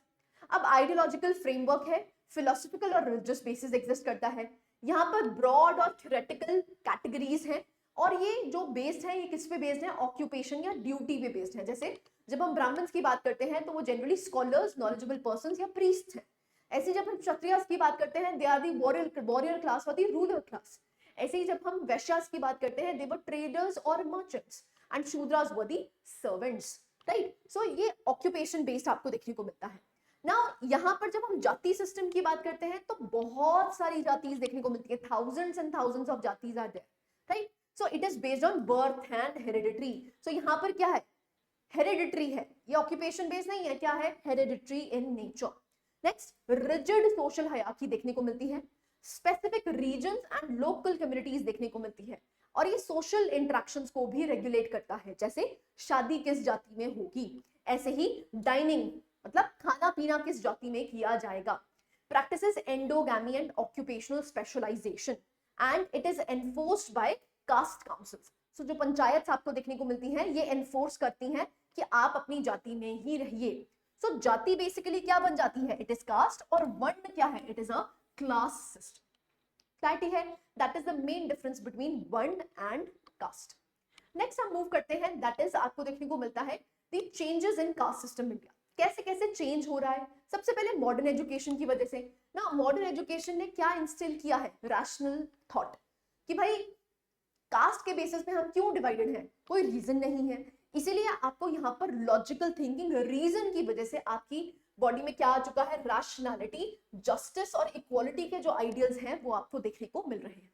अब आइडियोलॉजिकल फ्रेमवर्क है, फिलोसफिकल और रिलीजियस बेसिस एग्जिस्ट करता है। यहाँ पर ब्रॉड और थ्योरेटिकल कैटेगरीज हैं, और ये जो बेस्ड है, ये किस पे बेस्ड है, ऑक्यूपेशन या ड्यूटी पे बेस्ड है। जैसे जब हम ब्राह्मण्स की बात करते हैं तो वो जनरली स्कॉलर्स, नॉलेजेबल पर्संस या प्रीस्ट हैं। ऐसे जब हम क्षत्रियस की बात करते हैं, they are the warrior class और दी रूलर क्लास। ऐसे ही जब हम वैश्यास की बात करते हैं, दे वर ट्रेडर्स और merchants, and Shudras were the servants, right. So ये ऑक्यूपेशन बेस्ड आपको देखने को मिलता है। नाउ यहाँ पर जब हम जाति सिस्टम की बात करते हैं तो बहुत सारी जातिज देखने को मिलती है, thousands and thousands of jatis are there, right. So it is based on birth and hereditary. So यहाँ पर क्या है, हेरिडिटरी है, ये ऑक्यूपेशन बेस्ड नहीं है, क्या है, hereditary in nature. Next, rigid social hierarchy देखने को मिलती है, specific regions and local communities देखने को मिलती है, और ये सोशल इंटरेक्शंस को भी रेगुलेट करता है, जैसे शादी किस जाति में होगी, ऐसे ही डाइनिंग मतलब खाना पीना किस जाति में किया जाएगा। Practices endogamy and occupational specialisation, and it is enforced by caste councils. So जो पंचायत आपको देखने को मिलती हैं, ये एनफोर्स करती हैं कि आप अपनी जाति में ही रहिए। सो जाति बेसिकली क्या बन जाती है, इट इज कास्ट, और वर्ण क्या है, it is a class system. Clarity है, that is the main difference between varna and caste. Next हम मूव करते हैं, दैट इज आपको देखने को मिलता है the changes in caste system India. कैसे कैसे चेंज हो रहा है, सबसे पहले मॉडर्न एजुकेशन की वजह से ना। मॉडर्न एजुकेशन ने क्या इंस्टिल किया है, रैशनल थॉट, कि भाई कास्ट के बेसिस पे हम क्यों डिवाइडेड हैं, कोई रीजन नहीं है। इसीलिए आपको यहाँ पर लॉजिकल थिंकिंग, रीजन की वजह से आपकी बॉडी में क्या आ चुका है, रैशनैलिटी, जस्टिस और इक्वालिटी के जो आइडियल्स हैं वो आपको देखने को मिल रहे हैं।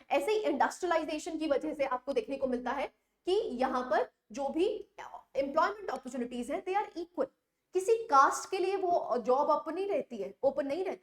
ऐसे ही इंडस्ट्रियलाइजेशन की वजह से आपको देखने को मिलता है कि यहाँ पर जो भी एम्प्लॉयमेंट अपॉर्चुनिटीज हैं, दे आर इक्वल। किसी कास्ट के लिए वो जॉब ओपन नहीं रहती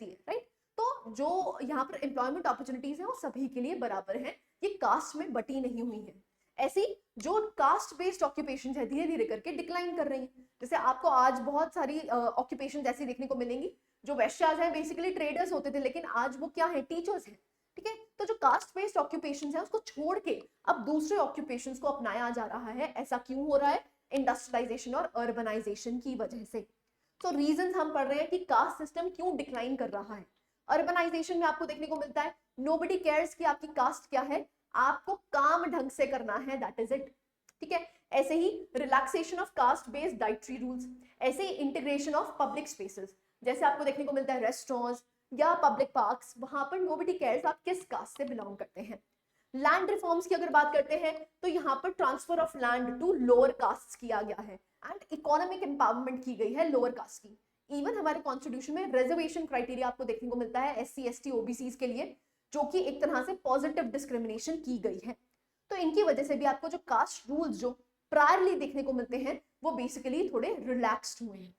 है, राइट। तो जो यहाँ पर एम्प्लॉयमेंट अपॉर्चुनिटीज है वो सभी के लिए बराबर है, ये कास्ट में बटी नहीं हुई है। ऐसी जो कास्ट बेस्ड ऑक्यूपेशन है धीरे धीरे करके डिक्लाइन कर रही है। जैसे आपको आज बहुत सारी ऑक्यूपेशन ऐसी देखने को मिलेंगी, जो वैश्याज हैं बेसिकली ट्रेडर्स होते थे, लेकिन आज वो क्या है, टीचर्स हैं, ठीक है। तो जो कास्ट बेस्ड ऑक्यूपेशन है उसको छोड़ के अब दूसरे ऑक्यूपेशन को अपनाया जा रहा है। ऐसा क्यों हो रहा है, इंडस्ट्रियलाइजेशन और अर्बनाइजेशन की वजह से। तो रीजन हम पढ़ रहे हैं कि कास्ट सिस्टम क्यों डिक्लाइन कर रहा है। अर्बनाइजेशन में आपको देखने को मिलता है नोबडी केयर्स कि आपकी कास्ट क्या है, आपको काम ढंग से करना है, दैट इज इट, ठीक है। ऐसे ही relaxation of caste based dietary rules, ऐसे ही इंटीग्रेशन ऑफ पब्लिक स्पेसेस, जैसे आपको देखने को मिलता है रेस्टोरेंट्स या पब्लिक पार्क्स, वहां पर नोबडी केयर्स आप किस कास्ट से बिलोंग करते हैं। लैंड रिफॉर्म्स की अगर बात करते हैं तो यहाँ पर transfer of land to lower caste किया गया है, एंड इकोनॉमिक एम्पावरमेंट की गई है लोअर कास्ट की। इवन हमारे कॉन्स्टिट्यूशन में रिजर्वेशन क्राइटेरिया आपको देखने को मिलता है SC ST OBCs के लिए, जो कि एक तरह से पॉजिटिव डिस्क्रिमिनेशन की गई है। तो इनकी वजह से भी आपको जो कास्ट रूल्स जो प्रायरली देखने को मिलते हैं वो बेसिकली थोड़े रिलैक्स्ड हुए हैं।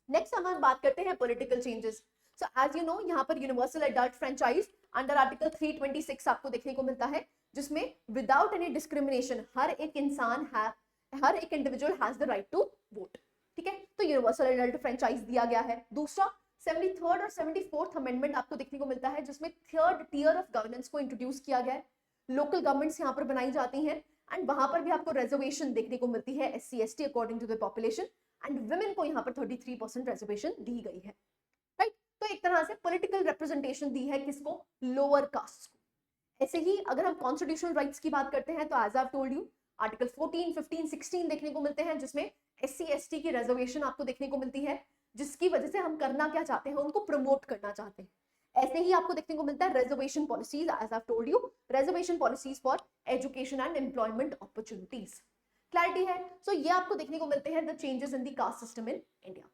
नेक्स्ट हम बात करते हैं political changes. So as you know, यहाँ पर universal adult franchise under article 326 आपको देखने को मिलता है, जिसमें विदाउट एनी डिस्क्रिमिनेशन हर एक individual has the right to vote, ठीक है। तो यूनिवर्सल एडल्ट फ्रेंचाइज दिया गया है। दूसरा 73rd और 74th अमेंडमेंट आपको देखने को मिलता है, जिसमें थर्ड टियर ऑफ गवर्नेंस को इंट्रोड्यूस किया गया है। लोकल गवर्नमेंट्स यहाँ पर बनाई जाती हैं, एंड वहां पर भी आपको रिजर्वेशन देखने को मिलती है SC ST according to the population, and women को यहाँ पर 33% रिजर्वेशन दी गई है, राइट। तो एक तरह से पॉलिटिकल रिप्रेजेंटेशन दी है किसको, लोअर कास्ट को। ऐसे ही अगर हम कॉन्स्टिट्यूशनल राइट्स की बात करते हैं तो as I told you article 14, 15, 16 देखने को मिलते हैं, जिसमें SC ST की रिजर्वेशन आपको देखने को मिलती है, जिसकी वजह से हम करना क्या चाहते हैं, उनको प्रमोट करना चाहते हैं। ऐसे ही आपको देखने को मिलता है reservation policies, as I told you, reservation policies for education and employment opportunities. Clarity है। सो ये आपको देखने को मिलते हैं the changes in the caste system in India.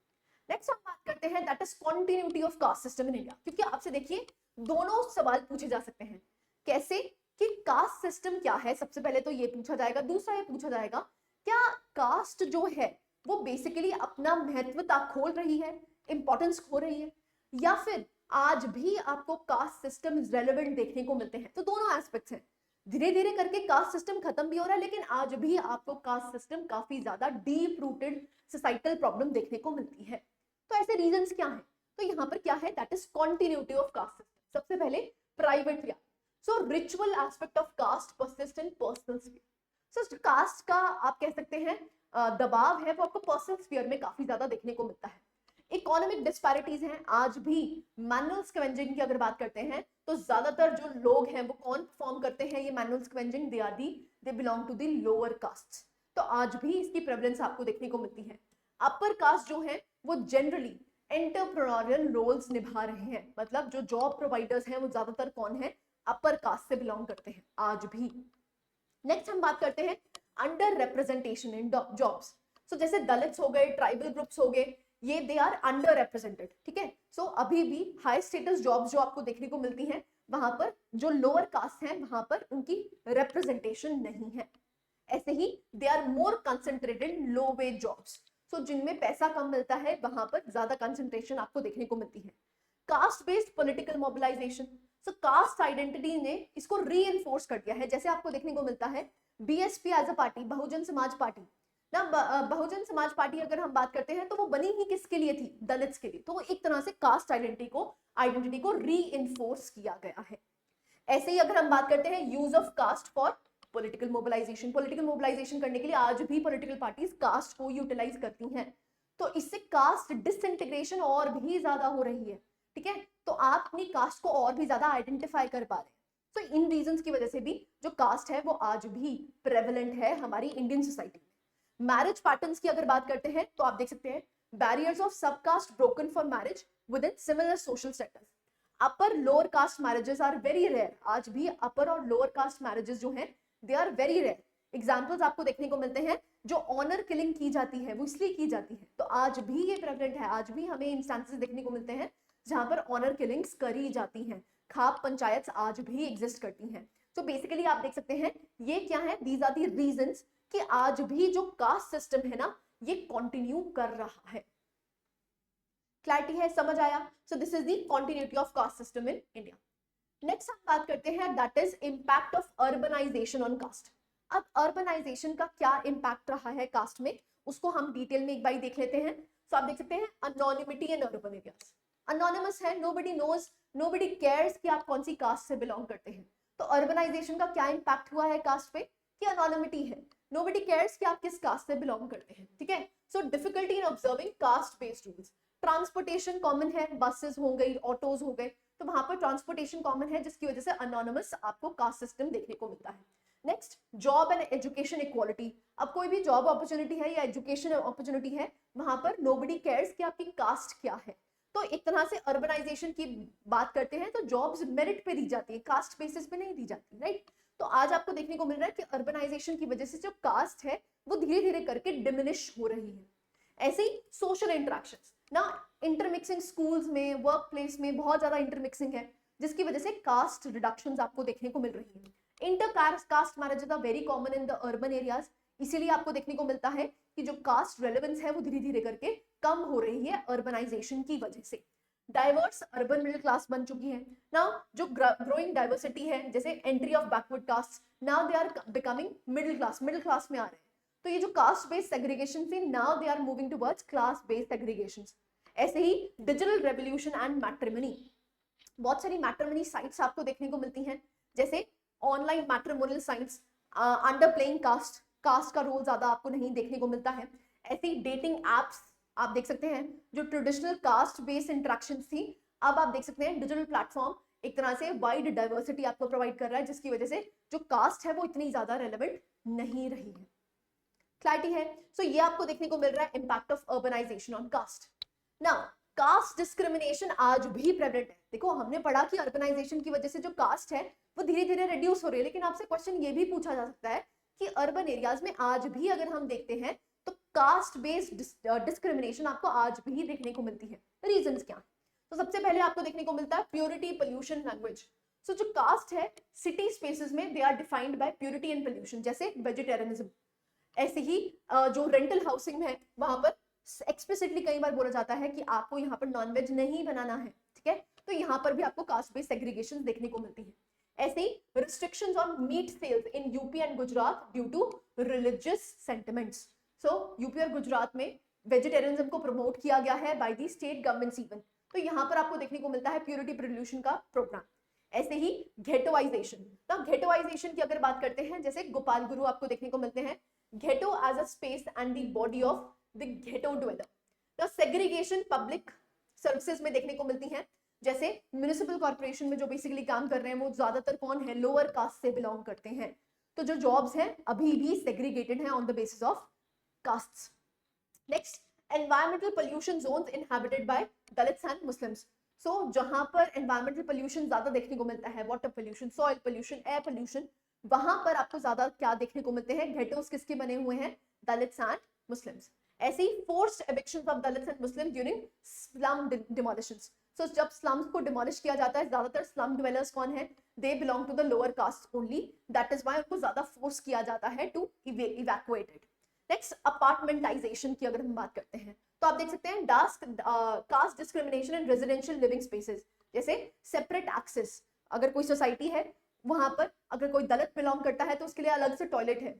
Next हम बात करते हैं that is continuity of caste system in India, क्योंकि आपसे देखिए दोनों सवाल पूछे जा सकते हैं। कैसे कि कास्ट सिस्टम क्या है, सबसे पहले तो ये पूछा जाएगा। दूसरा ये पूछा जाएगा क्या कास्ट जो है वो बेसिकली अपना महत्वता खोल रही है, इंपॉर्टेंस खो रही है, या फिर आज भी आपको कास्ट सिस्टम रेलेवेंट देखने को मिलते हैं। तो दोनों एस्पेक्ट्स हैं। धीरे धीरे करके कास्ट सिस्टम खत्म भी हो रहा है, लेकिन आज भी आपको कास्ट सिस्टम काफी ज्यादा डीप रूटेड सोसाइटल प्रॉब्लम देखने को मिलती है। तो ऐसे रीजंस क्या हैं? तो यहाँ पर क्या है, that is continuity of caste system. सबसे पहले private, so ritual aspect of caste persist in personal sphere. So caste का आप कह सकते हैं दबाव है वो आपको पर्सनल स्फीयर में काफी ज्यादा देखने को मिलता है। इकोनॉमिक डिस्पैरिटीज हैं आज भी। मैनुअल स्कैवेंजिंग की अगर बात करते हैं तो ज्यादातर जो लोग हैं वो कौन परफॉर्म करते हैं ये manual scavenging, they belong to the lower caste. तो आज भी इसकी प्रेवलेंस आपको देखने को मिलती है। अपर कास्ट जो है वो जनरली एंटरप्रेन्योरियल रोल्स निभा रहे हैं, मतलब जो जॉब प्रोवाइडर्स हैं वो ज्यादातर कौन है, अपर कास्ट से बिलोंग करते हैं आज भी। नेक्स्ट हम बात करते हैं अंडर रिप्रेजेंटेशन इन जॉब्स। सो जैसे दलित्स हो गए, ट्राइबल ग्रुप्स हो गए, ये दे आर अंडर रिप्रेजेंटेड, ठीक है। सो अभी भी हाई स्टेटस जॉब्स जो आपको देखने को मिलती हैं वहां पर जो लोअर कास्ट हैं वहां पर उनकी रिप्रेजेंटेशन नहीं है। ऐसे ही they are more concentrated in low wage jobs. So जिनमें पैसा कम मिलता है वहां पर ज्यादा कंसंट्रेशन आपको देखने को मिलती है। कास्ट बेस्ड पॉलिटिकल मोबिलाइजेशन, सो कास्ट आइडेंटिटी ने इसको री-एनफोर्स कर दिया है। जैसे आपको देखने को मिलता है BSP as a party, Bahujan Samaj party ना, बहुजन समाज पार्टी अगर हम बात करते हैं तो वो बनी ही किसके लिए थी, दलित्स के लिए। तो वो एक तरह से कास्ट आइडेंटिटी को री-एनफोर्स किया गया है। ऐसे ही अगर हम बात करते हैं use of caste for political mobilization करने के लिए आज भी पॉलिटिकल पार्टीज कास्ट को यूटिलाइज करती हैं। तो इससे कास्ट डिसइंटीग्रेशन और भी ज्यादा हो रही है, ठीक है। तो आप अपनी कास्ट को और भी ज्यादा आइडेंटिफाई कर पा रहे हैं। तो इन रीजंस की वजह से भी जो कास्ट है वो आज भी प्रेवलेंट है हमारी इंडियन सोसाइटी में। मैरिज पैटर्न्स की अगर बात करते हैं तो आप देख सकते हैं barriers of sub caste broken for marriage within similar social status. Upper lower caste marriages are very rare. आज भी अपर और लोअर कास्ट मैरिजेस जो हैं they are very rare. Examples आपको देखने को मिलते हैं जो ऑनर किलिंग की जाती है वो इसलिए की जाती है, तो आज भी ये प्रेवलेंट है। आज भी हमें इंस्टेंसेस देखने को मिलते हैं जहां पर ऑनर किलिंग्स करी जाती हैं। खाप पंचायत आज भी एग्जिस्ट करती हैं। तो बेसिकली आप देख सकते हैं ये क्या है, दीज आर दी रीजंस कि आज भी जो कास्ट सिस्टम है ना ये कंटिन्यू कर रहा है। क्लैरिटी है, समझ आया? So this is the continuity of caste system in India. Next हम बात करते हैं that is impact of urbanization on caste. अब अर्बनाइजेशन का क्या इंपैक्ट रहा है कास्ट में उसको हम डिटेल में एक बार देख लेते हैं। तो आप देख सकते हैं अनोनिमिटी इन अर्बन एरियाज। अनोनिमस है, नोबडी नोज, नोबडी केयर्स कि आप कौन सी कास्ट से बिलोंग करते हैं। तो अर्बनाइजेशन का क्या इंपैक्ट हुआ है कास्ट पे कि अनोनिमिटी है, नोबडी केयर्स कि आप किस कास्ट से बिलोंग करते हैं, ठीक है। So difficulty in observing caste based rules. Transportation common है, बसेस हो गई, ऑटोज हो गए, तो वहां पर ट्रांसपोर्टेशन कॉमन है जिसकी वजह से अनोनिमस आपको कास्ट सिस्टम देखने को मिलता है। Next job and education equality. अब कोई भी जॉब अपॉर्चुनिटी है या एजुकेशन अपॉर्चुनिटी है वहां पर नोबडी केयर्स कि आपकी कास्ट क्या है। तो एक तरह से अर्बनाइजेशन की बात करते हैं तो जॉब्स मेरिट पे दी जाती है, कास्ट बेसिस पे नहीं दी जाती, राइट। तो आज आपको देखने को मिल रहा है कि अर्बनाइजेशन की वजह से जो कास्ट है वो धीरे धीरे करके डिमिनिश हो रही है। ऐसे ही सोशल इंटरेक्शंस ना, इंटरमिक्सिंग स्कूल्स में, वर्क प्लेस में बहुत ज्यादा इंटरमिक्सिंग है जिसकी वजह से कास्ट रिडक्शंस आपको देखने को मिल रही है। Inter caste marriages are very common in the urban areas, इसीलिए आपको देखने को मिलता है कि जो कास्ट रेलेवेंस है वो धीरे धीरे करके कम हो रही है अर्बनाइजेशन की वजह से। डाइवर्स अर्बन मिडिल क्लास बन चुकी है ना, जो ग्रोइंग डाइवर्सिटी है, जैसे entry of backward caste, now they are becoming middle class में आ रहे हैं। तो ये जो कास्ट बेस्ड सेग्रीगेशन थी now they are moving towards class based segregation. ऐसे ही डिजिटल रेवोल्यूशन एंड मैट्रिमनी, बहुत सारी मैट्रिमनी साइट्स आपको देखने को मिलती हैं, जैसे online matrimonial sites under playing caste का रोल ज्यादा आपको नहीं देखने को मिलता है। ऐसे ही डेटिंग एप्स आप देख सकते हैं, जो ट्रेडिशनल कास्ट बेस्ड इंटरेक्शंस थी अब आप देख सकते हैं डिजिटल प्लेटफॉर्म एक तरह से वाइड डाइवर्सिटी आपको प्रोवाइड कर रहा है जिसकी वजह से जो कास्ट है वो इतनी ज्यादा रेलेवेंट नहीं रही है। क्लैरिटी है? सो ये आपको देखने को मिल रहा है impact of urbanization on caste. Now caste discrimination आज भी प्रेवलेंट है। देखो हमने पढ़ा कि अर्बनाइजेशन की वजह से जो कास्ट है वो धीरे धीरे रिड्यूस हो रही है, लेकिन आपसे क्वेश्चन ये भी पूछा जा सकता है कि अर्बन एरियाज में आज भी अगर हम देखते हैं तो कास्ट बेस्ड डिस्क्रिमिनेशन आपको आज भी देखने को मिलती है। रीजंस क्या है? तो सबसे पहले आपको देखने को मिलता है प्योरिटी, पोल्यूशन, लैंग्वेज। सो जो कास्ट है सिटी स्पेसेस में they are defined by purity and pollution, जैसे वेजिटेरियनिज्म। ऐसे ही जो रेंटल हाउसिंग है वहां पर एक्सप्लिसिटली कई बार बोला जाता है कि आपको यहाँ पर नॉनवेज नहीं बनाना है, ठीक है। तो यहाँ पर भी आपको कास्ट बेस्ड सेग्रीगेशन देखने को मिलती है। ऐसे ही restrictions on meat sales in UP and Gujarat due to religious sentiments. So UP और गुजरात में वेजिटेरियनिज्म को प्रमोट किया गया है by the state governments even. तो यहाँ पर आपको देखने को मिलता है प्योरिटी पोल्यूशन का प्रोग्राम। ऐसे ही घेटोइजेशन, तो घेटोइजेशन की अगर बात करते हैं, जैसे गोपाल गुरु आपको देखने को मिलते हैं, ghetto as a space and the body of the ghetto dweller. तो सेग्रीगेशन पब्लिक सर्विसेज में देखने को मिलती है, जैसे म्युनिसिपल कॉर्पोरेशन में जो बेसिकली काम कर रहे हैं वो ज्यादातर कौन है, लोअर कास्ट से बिलोंग करते हैं, तो जो जॉब्स हैं अभी भी सेग्रीगेटेड हैं on the basis of castes. Next, environmental pollution zones inhabited by Dalits and Muslims. So जहां पर एनवायरमेंटल पोल्यूशन ज्यादा देखने को मिलता है, water pollution, soil pollution, air pollution, वहां पर आपको ज्यादा क्या देखने को मिलते हैं, घेटोस किसके बने हुए हैं, दलित्स एंड मुस्लिम्स। ऐसे ही forced evictions of Dalits and Muslim during slum demolitions. So जब स्लम्स को डिमोलिश किया जाता है, ज्यादातर स्लम ड्वेलर्स कौन है, they belong to the lower caste only, that is why उनको ज्यादा फोर्स किया जाता है to evacuate it. Next, apartmentization की अगर हम बात करते हैं, तो आप देख सकते हैं caste discrimination in residential living spaces, जैसे सेपरेट एक्सेस, अगर कोई सोसाइटी है वहां पर अगर कोई दलित बिलोंग करता है तो उसके लिए अलग से टॉयलेट है,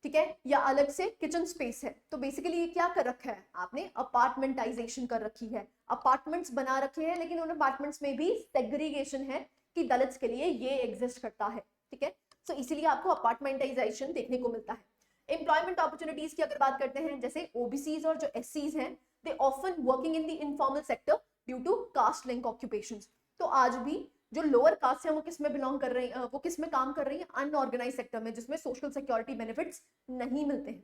ठीक है, या अलग से किचन स्पेस है, तो बेसिकली ये क्या कर रखा है आपने, अपार्टमेंटाइजेशन कर रखी है, अपार्टमेंट्स बना रखे हैं, लेकिन उन अपार्टमेंट्स में भी सेग्रीगेशन है कि दलित्स के लिए ये एग्जिस्ट करता है, ठीक है, सो इसीलिए आपको अपार्टमेंटाइजेशन देखने को मिलता है। एम्प्लॉयमेंट अपॉर्चुनिटीज की अगर बात करते हैं, जैसे ओबीसीज और जो एससीज हैं, they often working in the informal sector due to caste link occupations. तो आज भी जो लोअर कास्ट है वो किस में बिलोंग कर रही है, वो किस में काम कर रही है, अनऑर्गेनाइज सेक्टर में, जिसमें सोशल सिक्योरिटी बेनिफिट्स नहीं मिलते हैं।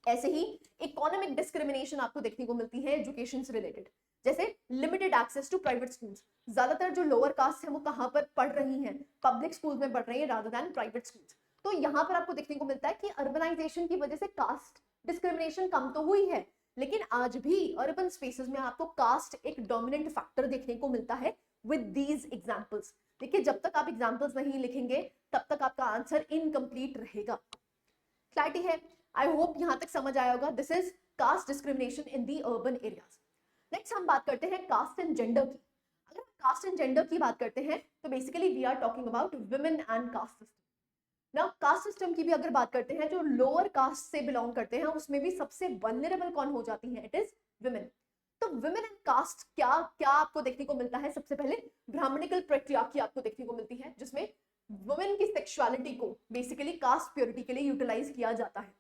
ऐसे ही इकोनॉमिक डिस्क्रिमिनेशन आपको देखने को मिलती है एजुकेशन से रिलेटेड, जैसे limited access to private schools. ज्यादातर जो लोअर कास्ट है वो कहाँ पर पढ़ रही हैं, पब्लिक स्कूल में पढ़ रही है रादर देन प्राइवेट स्कूल्स। तो यहाँ पर आपको देखने को मिलता है कि अर्बनाइजेशन की वजह से कास्ट डिस्क्रिमिनेशन कम तो हुई है, लेकिन आज भी अर्बन स्पेसेस में आपको कास्ट एक डोमिनेंट फैक्टर देखने को मिलता है विद दीज एग्जांपल्स। देखिए, जब तक आप एग्जांपल्स नहीं लिखेंगे तब तक आपका आंसर इनकम्प्लीट रहेगा। क्लैरिटी है? आई होप यहां तक समझ आया होगा। This is caste discrimination in the urban areas. Next हम बात करते हैं कास्ट एंड जेंडर की। अगर कास्ट एंड जेंडर की बात करते हैं तो basically we are talking about women and caste system. ना कास्ट सिस्टम की भी अगर बात करते हैं, जो लोअर कास्ट से बिलोंग करते हैं उसमें भी सबसे वल्नरेबल कौन हो जाती है, इट इज वुमेन। तो वुमेन एंड कास्ट क्या क्या आपको देखने को मिलता है, सबसे पहले ब्राह्मणिकल पैट्रियार्की आपको देखने को मिलती है, जिसमें वुमेन की सेक्सुअलिटी को बेसिकली कास्ट प्योरिटी के लिए यूटिलाइज किया जाता है।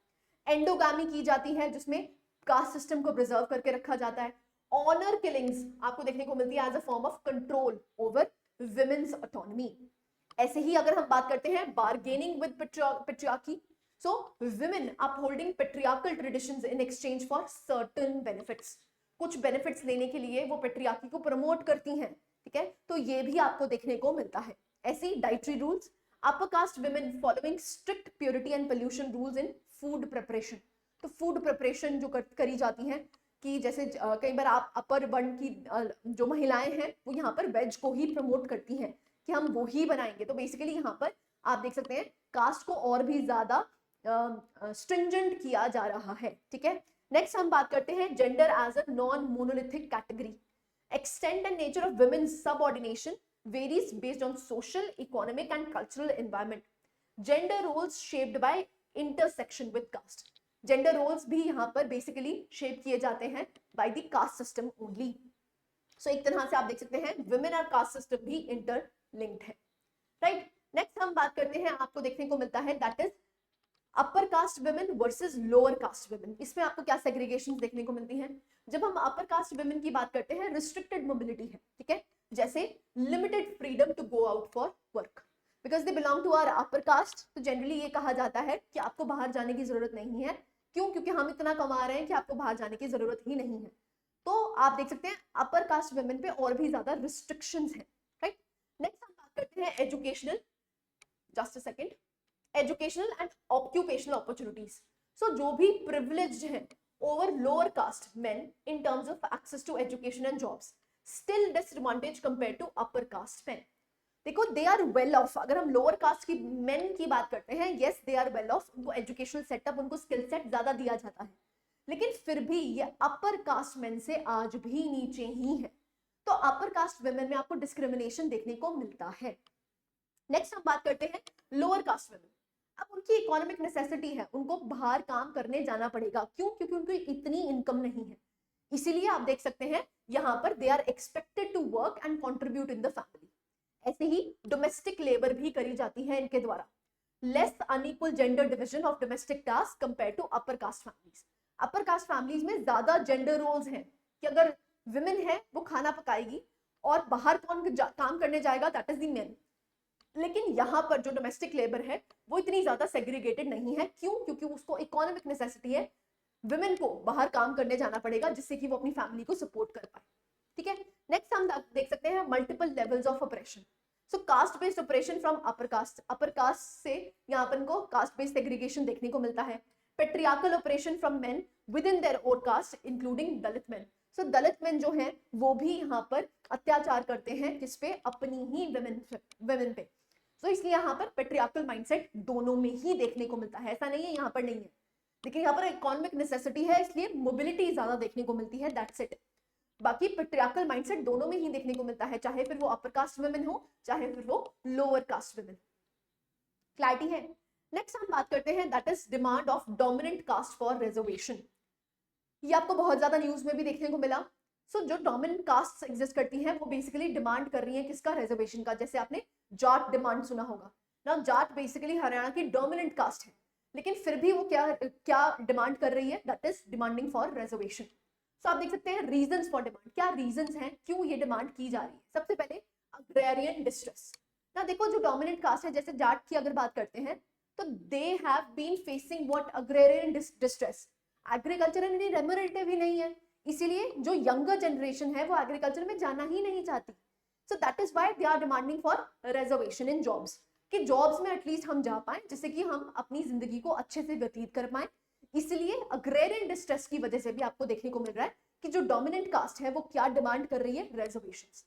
एंडोगामी की जाती है, जिसमें कास्ट सिस्टम को प्रिजर्व करके रखा जाता है। ऑनर किलिंग्स आपको देखने को मिलती है as a form of control over women's autonomy. ऐसे ही अगर हम बात करते हैं bargaining with patriarchy, so women upholding patriarchal traditions in exchange for certain benefits. कुछ बेनिफिट्स लेने के लिए वो पैट्रियार्की को प्रमोट करती हैं, ठीक है, तो ये भी आपको देखने को मिलता है। ऐसी dietary rules, upper caste women following strict purity and pollution rules in food preparation. तो फूड प्रिपरेशन जो करी जाती हैं कि जैसे कई बार आप अपर वर्ण की जो महिलाएं हैं वो यहाँ पर वेज को ही प्रमोट करती हैं कि हम वो ही बनाएंगे। तो बेसिकली यहाँ पर आप देख सकते हैं कास्ट को और भी ज्यादा स्ट्रिंजेंट किया जा रहा है, ठीक है। नेक्स्ट हम बात करते हैं gender as a non monolithic category. Extent and nature of women's subordination varies based on social, economic and cultural environment. Gender roles shaped by intersection with caste. Gender roles भी यहाँ पर बेसिकली शेप किए जाते हैं by the caste system only. So एक तरह से आप देख सकते हैं वुमेन और कास्ट सिस्टम भी इंटरलिंक्ड है, राइट। नेक्स्ट हम बात करते हैं, आपको देखने को मिलता है that is upper caste women versus lower caste women. इसमें आपको क्या सेग्रीगेशन देखने को मिलती हैं। जब हम अपर कास्ट वुमेन की बात करते हैं, रिस्ट्रिक्टेड मोबिलिटी है, ठीक है, जैसे limited freedom to go out for work because they belong to our upper caste. तो जनरली ये कहा जाता है कि आपको बाहर जाने की जरूरत नहीं है। क्यों? क्योंकि हम इतना कमा रहे हैं कि आपको बाहर जाने की जरूरत ही नहीं है। तो आप देख सकते हैं अपर कास्ट वुमेन पे और भी ज्यादा रिस्ट्रिक्शंस हैं, राइट। नेक्स्ट हम बात करते हैं educational, just a second, educational and occupational opportunities. So जो भी प्रिविलेज्ड हैं over lower caste men in terms of access to education and jobs, still disadvantage compare to upper caste men. देखो they are well of. अगर हम lower caste की main की बात करते हैं, yes they are well off, उनको educational setup, उनको स्किल सेट ज्यादा दिया जाता है, लेकिन फिर भी ये अपर कास्ट मेन से आज भी नीचे ही है। तो अपर कास्ट वुमेन में आपको डिस्क्रिमिनेशन देखने को मिलता है। नेक्स्ट हम बात करते हैं लोअर कास्ट वुमेन। अब उनकी इकोनॉमिक नेसेसिटी है, उनको बाहर काम करने जाना पड़ेगा। क्यों? क्योंकि उनकी इतनी इनकम नहीं है। इसीलिए आप देख सकते हैं यहाँ पर they are expected to work and contribute in the family. ऐसे ही डोमेस्टिक लेबर भी करी जाती है इनके द्वारा। Less unequal gender division of domestic task compare to upper caste families. Upper caste families में ज्यादा जेंडर रोल्स हैं कि अगर विमेन है वो खाना पकाएगी और बाहर कौन काम करने जाएगा, दैट इज द मेन। लेकिन यहाँ पर जो डोमेस्टिक लेबर है वो इतनी ज्यादा सेग्रीगेटेड नहीं है। क्यों? क्योंकि उसको इकोनॉमिक नेसेसिटी है, विमेन को बाहर काम करने जाना पड़ेगा जिससे कि वो अपनी फैमिली को सपोर्ट कर पाए। ठीक है, नेक्स्ट हम देख सकते हैं multiple levels of operation. So caste based operation from upper caste से यहाँ अपन को कास्ट बेस्ड सेग्रीगेशन देखने को मिलता है। Patriarchal operation from men within their own caste including Dalit men. So Dalit men जो है वो भी यहाँ पर अत्याचार करते हैं किस पे? अपनी ही विमेन पे। तो इसलिए यहाँ पर पेट्रियार्कल माइंडसेट दोनों में ही देखने को मिलता है, ऐसा नहीं है यहाँ पर नहीं है, लेकिन यहाँ पर इकोनॉमिक नेसेसिटी है इसलिए मोबिलिटी ज्यादा देखने को मिलती है, दैट्स इट। बाकी पेट्रियार्कल माइंडसेट दोनों में ही देखने को मिलता है, चाहे फिर वो अपर कास्ट वुमेन हो चाहे फिर वो लोअर कास्ट वुमेन। क्लैरिटी है? नेक्स्ट हम बात करते हैं that is demand of dominant caste for reservation. ये आपको बहुत ज्यादा न्यूज में भी देखने को मिला। सो जो डोमिनेंट कास्ट एग्जिस्ट करती हैं वो बेसिकली डिमांड कर रही है किसका? रिजर्वेशन का। जैसे आपने जाट डिमांड सुना होगा ना, जाट बेसिकली हरियाणा की डोमिनेंट कास्ट है, लेकिन फिर भी वो क्या डिमांड कर रही है? That is demanding for reservation. So आप देख सकते हैं रीजंस फॉर डिमांड, क्या रीजंस हैं क्यों ये डिमांड की जा रही है। सबसे पहले अग्रेरियन डिस्ट्रेस। ना देखो जो डोमिनेंट कास्ट है, जैसे जाट की अगर बात करते हैं तो they have been facing what? Agrarian distress. Agriculturally remunerative ही नहीं है, इसीलिए जो यंगर जनरेशन है वो एग्रीकल्चर में जाना ही नहीं चाहती। So that is why they are demanding for reservation in jobs, कि जॉब्स में एटलीस्ट हम जा पाए जिससे कि हम अपनी जिंदगी को अच्छे से व्यतीत कर पाए। इसलिए अग्रेरियन डिस्ट्रेस की वजह से भी आपको देखने को मिल रहा है कि जो डोमिनेंट कास्ट है वो क्या डिमांड कर रही है? रिजर्वेशंस।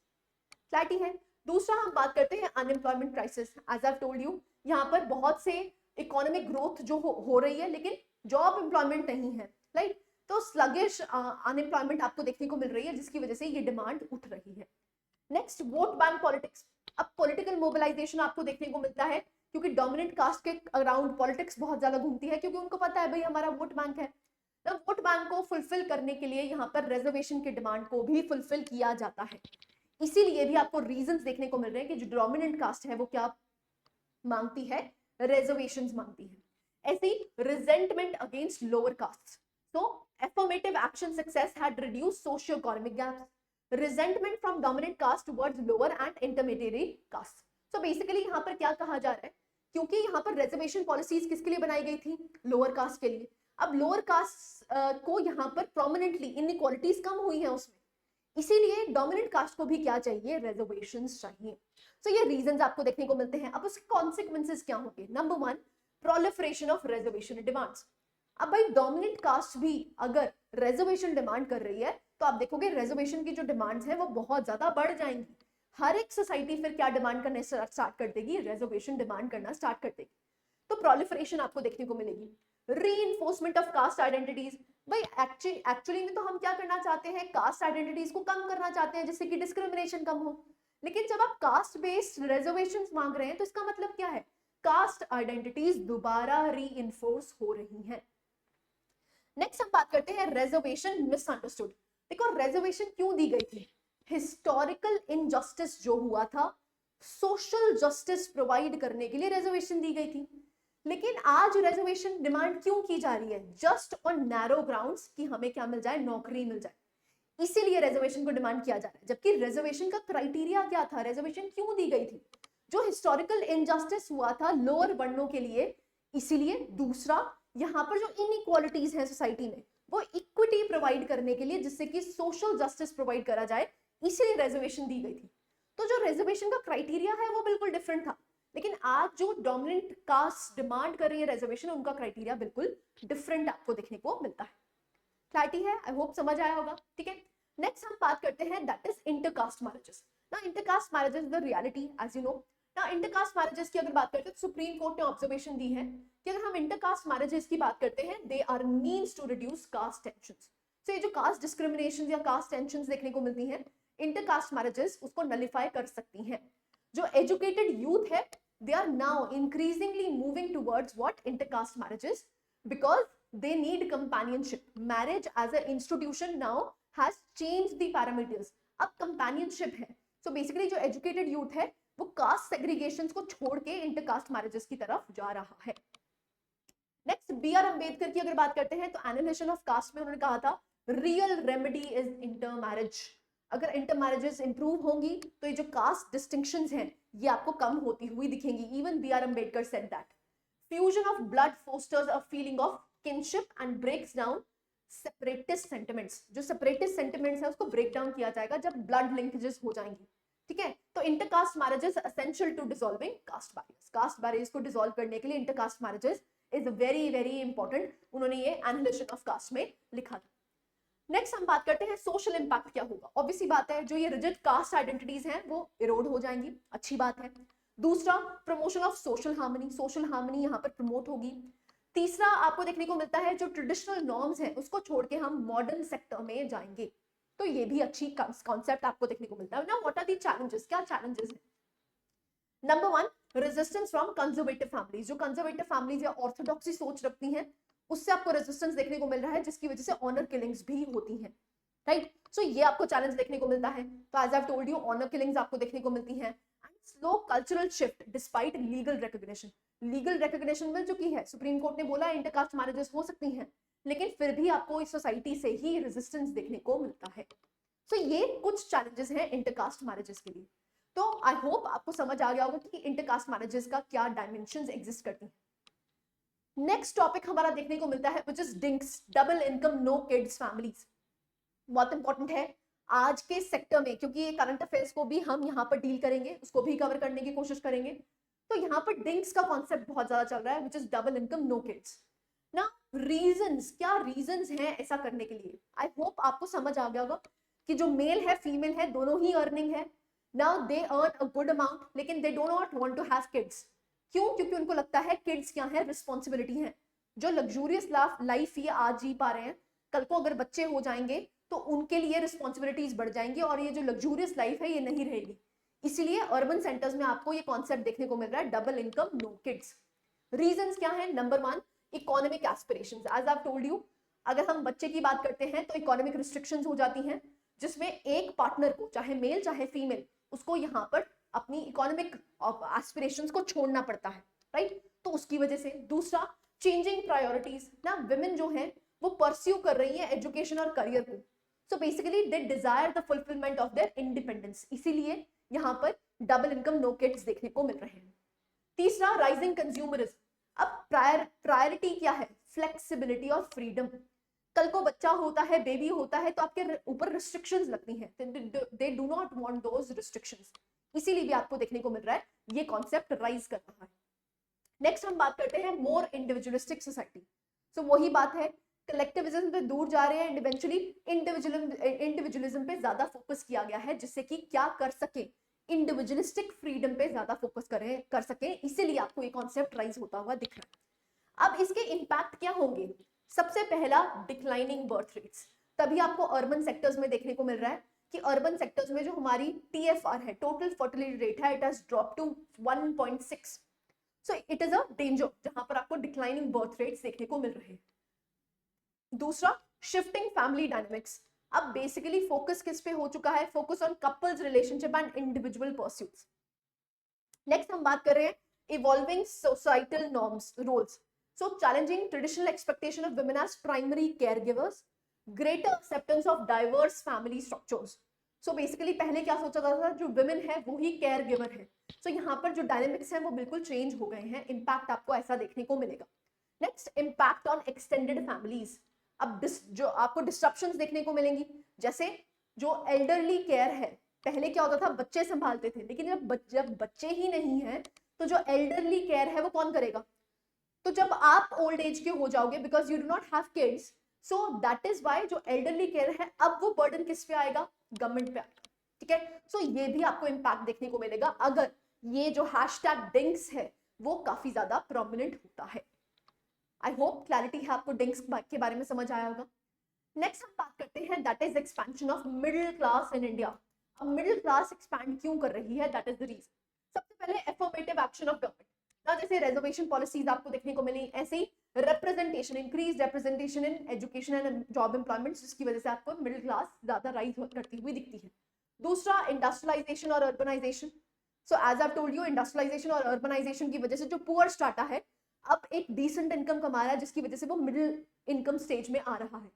क्लैरिटी है? दूसरा हम बात करते हैं unemployment crisis. As I told you, यहाँ पर बहुत से इकोनॉमिक ग्रोथ जो हो रही है लेकिन जॉब एम्प्लॉयमेंट नहीं है, राइट? तो स्लगिश अनएम्प्लॉयमेंट आपको देखने को मिल रही है जिसकी वजह से ये डिमांड उठ रही है। Next, vote bank politics. अब पॉलिटिकल मोबिलाइजेशन आपको देखने को मिलता है क्योंकि डोमिनेंट कास्ट के अराउंड पॉलिटिक्स बहुत ज्यादा घूमती है, क्योंकि उनको पता है भाई हमारा वोट बैंक है। तो वोट बैंक को फुलफिल करने के लिए यहाँ पर रिजर्वेशन की डिमांड को भी फुलफिल किया जाता है। इसीलिए भी आपको रीजंस देखने को मिल रहे हैं कि जो डोमिनेंट कास्ट है वो क्या मांगती है? रिजर्वेशंस मांगती है। ऐसे ही resentment against lower caste. So affirmative action success had reduced socio-economic gaps. Resentment from dominant caste towards lower and intermediary caste. So basically यहाँ पर क्या कहा जा रहा है? क्योंकि यहाँ पर रिजर्वेशन पॉलिसीज किसके लिए बनाई गई थी? लोअर कास्ट के लिए। अब लोअर कास्ट को यहाँ पर प्रोमिनेंटली इनइक्वालिटीज कम हुई है उसमें, इसीलिए डोमिनेंट कास्ट को भी क्या चाहिए? रिजर्वेशंस चाहिए। सो ये रीजंस आपको देखने को मिलते हैं। अब उसके कॉन्सिक्वेंसेस क्या होंगे? Number 1, proliferation of reservation demands. अब भाई डोमिनेंट कास्ट भी अगर रिजर्वेशन डिमांड कर रही है तो आप देखोगे रिजर्वेशन की जो डिमांड्स है वो बहुत ज्यादा बढ़ जाएंगी। हर एक सोसाइटी फिर क्या डिमांड करने स्टार्ट कर देगी? रिजर्वेशन डिमांड करना स्टार्ट कर देगी। तो प्रोलिफरेशन आपको देखने को मिलेगी। Reinforcement of caste identities. भाई एक्चुअली में तो हम क्या करना चाहते हैं? कास्ट आइडेंटिटीज को कम करना चाहते हैं जिससे कि डिस्क्रिमिनेशन कम हो। लेकिन जब आप कास्ट बेस्ड रिजर्वेशंस मांग रहे हैं तो इसका मतलब क्या है? कास्ट आइडेंटिटीज दोबारा रीइंफोर्स हो रही हैं। नेक्स्ट हम बात करते हैं रिजर्वेशन मिसअंडरस्टूड। देखो रिजर्वेशन क्यों दी गई थी? हिस्टोरिकल इनजस्टिस जो हुआ था, सोशल जस्टिस प्रोवाइड करने के लिए रिजर्वेशन दी गई थी। लेकिन आज रिजर्वेशन डिमांड क्यों की जा रही है? जस्ट ऑन नैरो ग्राउंड्स कि हमें क्या मिल जाए? नौकरी मिल जाए, इसीलिए रिजर्वेशन को डिमांड किया जा रहा है। जबकि रिजर्वेशन का क्राइटेरिया क्या था? रिजर्वेशन क्यों दी गई थी? जो हिस्टोरिकल इनजस्टिस हुआ था लोअर वर्णों के लिए, इसीलिए। दूसरा, यहाँ पर जो इनइक्वालिटीज है सोसाइटी में वो इक्विटी प्रोवाइड करने के लिए जिससे कि सोशल जस्टिस प्रोवाइड करा जाए, इसीलिए रिजर्वेशन दी गई थी। तो जो रिजर्वेशन का क्राइटेरिया है वो बिल्कुल डिफरेंट था, लेकिन आज जो डोमिनेंट कास्ट डिमांड कर रही है रिजर्वेशन, उनका क्राइटेरिया बिल्कुल डिफरेंट आपको देखने को मिलता है। क्लैरिटी है? आई होप समझ आया होगा। ठीक है, नेक्स्ट हम बात करते हैं दैट इज इंटरकास्ट मैरिजेस। ना intercaste marriages the reality as you know. ना इंटरकास्ट मैरिजेस की अगर बात करते हैं तो सुप्रीम कोर्ट ने ऑब्जर्वेशन दी है कि अगर हम इंटरकास्ट मैरिजेस की बात करते हैं, they are means to reduce caste tensions. So ये जो कास्ट डिस्क्रिमिनेशन या कास्ट टेंशंस देखने को मिलती हैं, इंटरकास्ट मैरिजेस उसको नलिफाई कर सकती हैं। जो एजुकेटेड यूथ है, they are now increasingly moving towards what? Intercaste marriages, because they need companionship. Marriage as an institution now has changed the parameters. अब companionship है। So basically जो educated youth है वो कास्ट सेग्रीगेशन को छोड़ के intercaste marriages की तरफ जा रहा है। नेक्स्ट बी आर अम्बेडकर की अगर बात करते हैं तो एनालिसिस ऑफ कास्ट में उन्होंने कहा था real remedy is inter marriage. अगर इंटर मैरिजेस इंप्रूव होंगी तो ये जो कास्ट डिस्टिंक्शंस हैं ये आपको कम होती हुई दिखेंगी। Even B R Ambedkar said that fusion of blood fosters a feeling of kinship and breaks down separatist sentiments. जो सेपरेटिस्ट सेंटिमेंट्स है उसको ब्रेक डाउन किया जाएगा जब ब्लड लिंकेजेस हो जाएंगी, ठीक है। तो intercaste marriages essential to dissolving caste barriers. Caste barriers को डिसॉल्व करने के लिए intercaste marriages is very very important. उन्होंने ये एनालिसिस ऑफ कास्ट में लिखा था। नेक्स्ट हम बात करते हैं सोशल इंपैक्ट क्या होगा। ऑब्वियसली बात है जो ये रिजिड कास्ट आइडेंटिटीज हैं वो इरोड हो जाएंगी, अच्छी बात है। दूसरा promotion of social harmony, social harmony यहाँ पर प्रमोट होगी। तीसरा आपको देखने को मिलता है जो ट्रेडिशनल नॉर्म्स हैं उसको छोड़ के हम मॉडर्न सेक्टर में जाएंगे, तो ये भी अच्छी कॉन्सेप्ट आपको देखने को मिलता है ना। व्हाट आर दी चैलेंजेस, क्या चैलेंजेस हैं? Number 1 resistance from conservative families. जो कंजर्वेटिव फैमिलीज या ऑर्थोडॉक्सी सोच रखती हैं उससे आपको रेजिस्टेंस देखने को मिल रहा है, जिसकी वजह से ऑनर किलिंग्स भी होती हैं, राइट। सो ये आपको चैलेंज देखने को मिलता है। तो as I told you honour killings आपको देखने को मिलती हैं। Slow cultural shift despite legal recognition. Legal recognition मिल चुकी है, सुप्रीम कोर्ट ने बोला इंटरकास्ट मैरिजेस हो सकती हैं, लेकिन फिर भी आपको इस सोसाइटी से ही रेजिस्टेंस देखने को मिलता है। सो ये कुछ चैलेंजेस हैं इंटरकास्ट मैरिजेस के लिए। तो आई होप आपको समझ आ गया होगा कि इंटरकास्ट मैरिजेस का क्या डायमेंशंस एग्जिस्ट करती हैं। नेक्स्ट टॉपिक हमारा देखने को मिलता है which is DINKs, double income no kids families. बहुत इंपॉर्टेंट है आज के सेक्टर में, क्योंकि ये करंट अफेयर्स को भी हम यहाँ पर डील करेंगे, उसको भी कवर करने की कोशिश करेंगे। तो यहाँ पर डिंक्स का कॉन्सेप्ट बहुत ज्यादा चल रहा है which is double income no kids ना। रीजंस, क्या रीजंस हैं ऐसा करने के लिए? आई होप आपको समझ आ गया होगा कि जो मेल है फीमेल है दोनों ही अर्निंग है। Now they earn a good amount, लेकिन they do not want to have kids. क्यों? क्योंकि उनको लगता है किड्स क्या है, रिस्पॉन्सिबिलिटी है। जो लग्जूरियस लाइफ ये आज जी पा रहे हैं, कल को अगर बच्चे हो जाएंगे तो उनके लिए रिस्पॉन्सिबिलिटीज बढ़ जाएंगी और ये जो लग्जूरियस लाइफ है ये नहीं रहेगी। इसीलिए अर्बन सेंटर्स में आपको ये कॉन्सेप्ट देखने को मिल रहा है double income no kids. Reasons क्या है? Number 1 economic aspirations. As I told you, अगर हम बच्चे की बात करते हैं तो इकोनॉमिक रिस्ट्रिक्शंस हो जाती हैं, जिसमें एक पार्टनर को, चाहे मेल चाहे फीमेल, उसको यहाँ पर अपनी इकोनॉमिक एस्पिरेशंस को छोड़ना पड़ता है, राइट। तो उसकी वजह से। दूसरा चेंजिंग प्रायोरिटीज ना, विमेन जो है वो परस्यू कर रही है एजुकेशन और करियर को। So basically they Dzire the fulfilment of their independence, इसीलिए यहाँ पर डबल इनकम नो किड्स देखने को मिल रहे हैं। तीसरा राइजिंग कंज्यूमरिज्म। अब प्रायोरिटी क्या है? फ्लेक्सिबिलिटी और फ्रीडम। कल को बच्चा होता है, बेबी होता है, तो आपके ऊपर रिस्ट्रिक्शंस लगती हैं, they do not want those restrictions, इसीलिए भी आपको देखने को मिल रहा है ये कॉन्सेप्ट राइज कर रहा है। नेक्स्ट हम बात करते हैं मोर इंडिविजुअलिस्टिक सोसाइटी। सो वही बात है, कलेक्टिविज्म पे दूर जा रहे हैं एंड इवेंचुअली इंडिविजुअलिज्म पे ज्यादा फोकस किया गया है, जिससे कि क्या कर सके, इंडिविजुअलिस्टिक फ्रीडम पे ज्यादा फोकस कर सके, इसीलिए आपको ये कॉन्सेप्ट राइज होता हुआ दिख रहा है। अब इसके इंपैक्ट क्या होंगे? सबसे पहला डिक्लाइनिंग बर्थ रेट्स। तभी आपको अर्बन सेक्टर्स में देखने को मिल रहा है कि अर्बन सेक्टर्स में जो हमारी TFR है, टोटल फर्टिलिटी रेट है, it has drop to 1.6। So it is a danger, जहां पर आपको डिक्लाइनिंग बर्थ रेट्स देखने को मिल रहे हैं। दूसरा शिफ्टिंग फैमिली डायनामिक्स। अब बेसिकली फोकस किस पे हो चुका है? Focus on couples relationship and individual pursuits. Next हम बात कर रहे हैं evolving societal norms roles. So challenging traditional expectation of women as primary caregivers, greater acceptance of diverse family structures. So basically पहले क्या सोचा जाता था, जो वुमेन है वो ही केयर गिवर है। सो यहाँ पर जो डायनेमिक्स है वो बिल्कुल चेंज हो गए हैं, इंपैक्ट आपको ऐसा देखने को मिलेगा। Next impact on extended families. अब जो आपको डिस्ट्रप्शंस देखने को मिलेंगी, जैसे जो एल्डरली केयर है, पहले क्या होता था बच्चे संभालते थे, लेकिन जब बच्चे ही नहीं है तो जो एल्डरली केयर है वो कौन करेगा? तो जब आप ओल्ड एज के हो जाओगे, because you do not have kids, so that is why जो एल्डरली केयर है अब वो बर्डन किस पे आएगा? गवर्नमेंट पे आएगा, ठीक है। सो ये भी आपको इंपैक्ट देखने को मिलेगा अगर ये जो हैशटैग डिंक्स है वो काफी ज्यादा प्रोमिनेंट होता है। आई होप क्लैरिटी है आपको डिंक्स के बारे में समझ आया होगा। नेक्स्ट हम बात करते हैं that is expansion of middle class in India. अब मिडिल क्लास एक्सपैंड क्यों कर रही है? That is the reason. सबसे पहले एफर्मेटिव एक्शन ऑफ गवर्नमेंट ना, जैसे रिजर्वेशन पॉलिसीज आपको देखने को मिली, ऐसे ही representation, increase representation in education and job employment, जिसकी वजह से आपको मिडिल क्लास ज्यादा राइज करती हुई दिखती है। दूसरा इंडस्ट्रियलाइजेशन और urbanisation. So as I told you, industrialisation और अर्बनाइजेशन की वजह से जो पुअर स्ट्राटा है अब एक डिसेंट इनकम कमा रहा है, जिसकी वजह से वो मिडिल इनकम स्टेज में आ रहा है।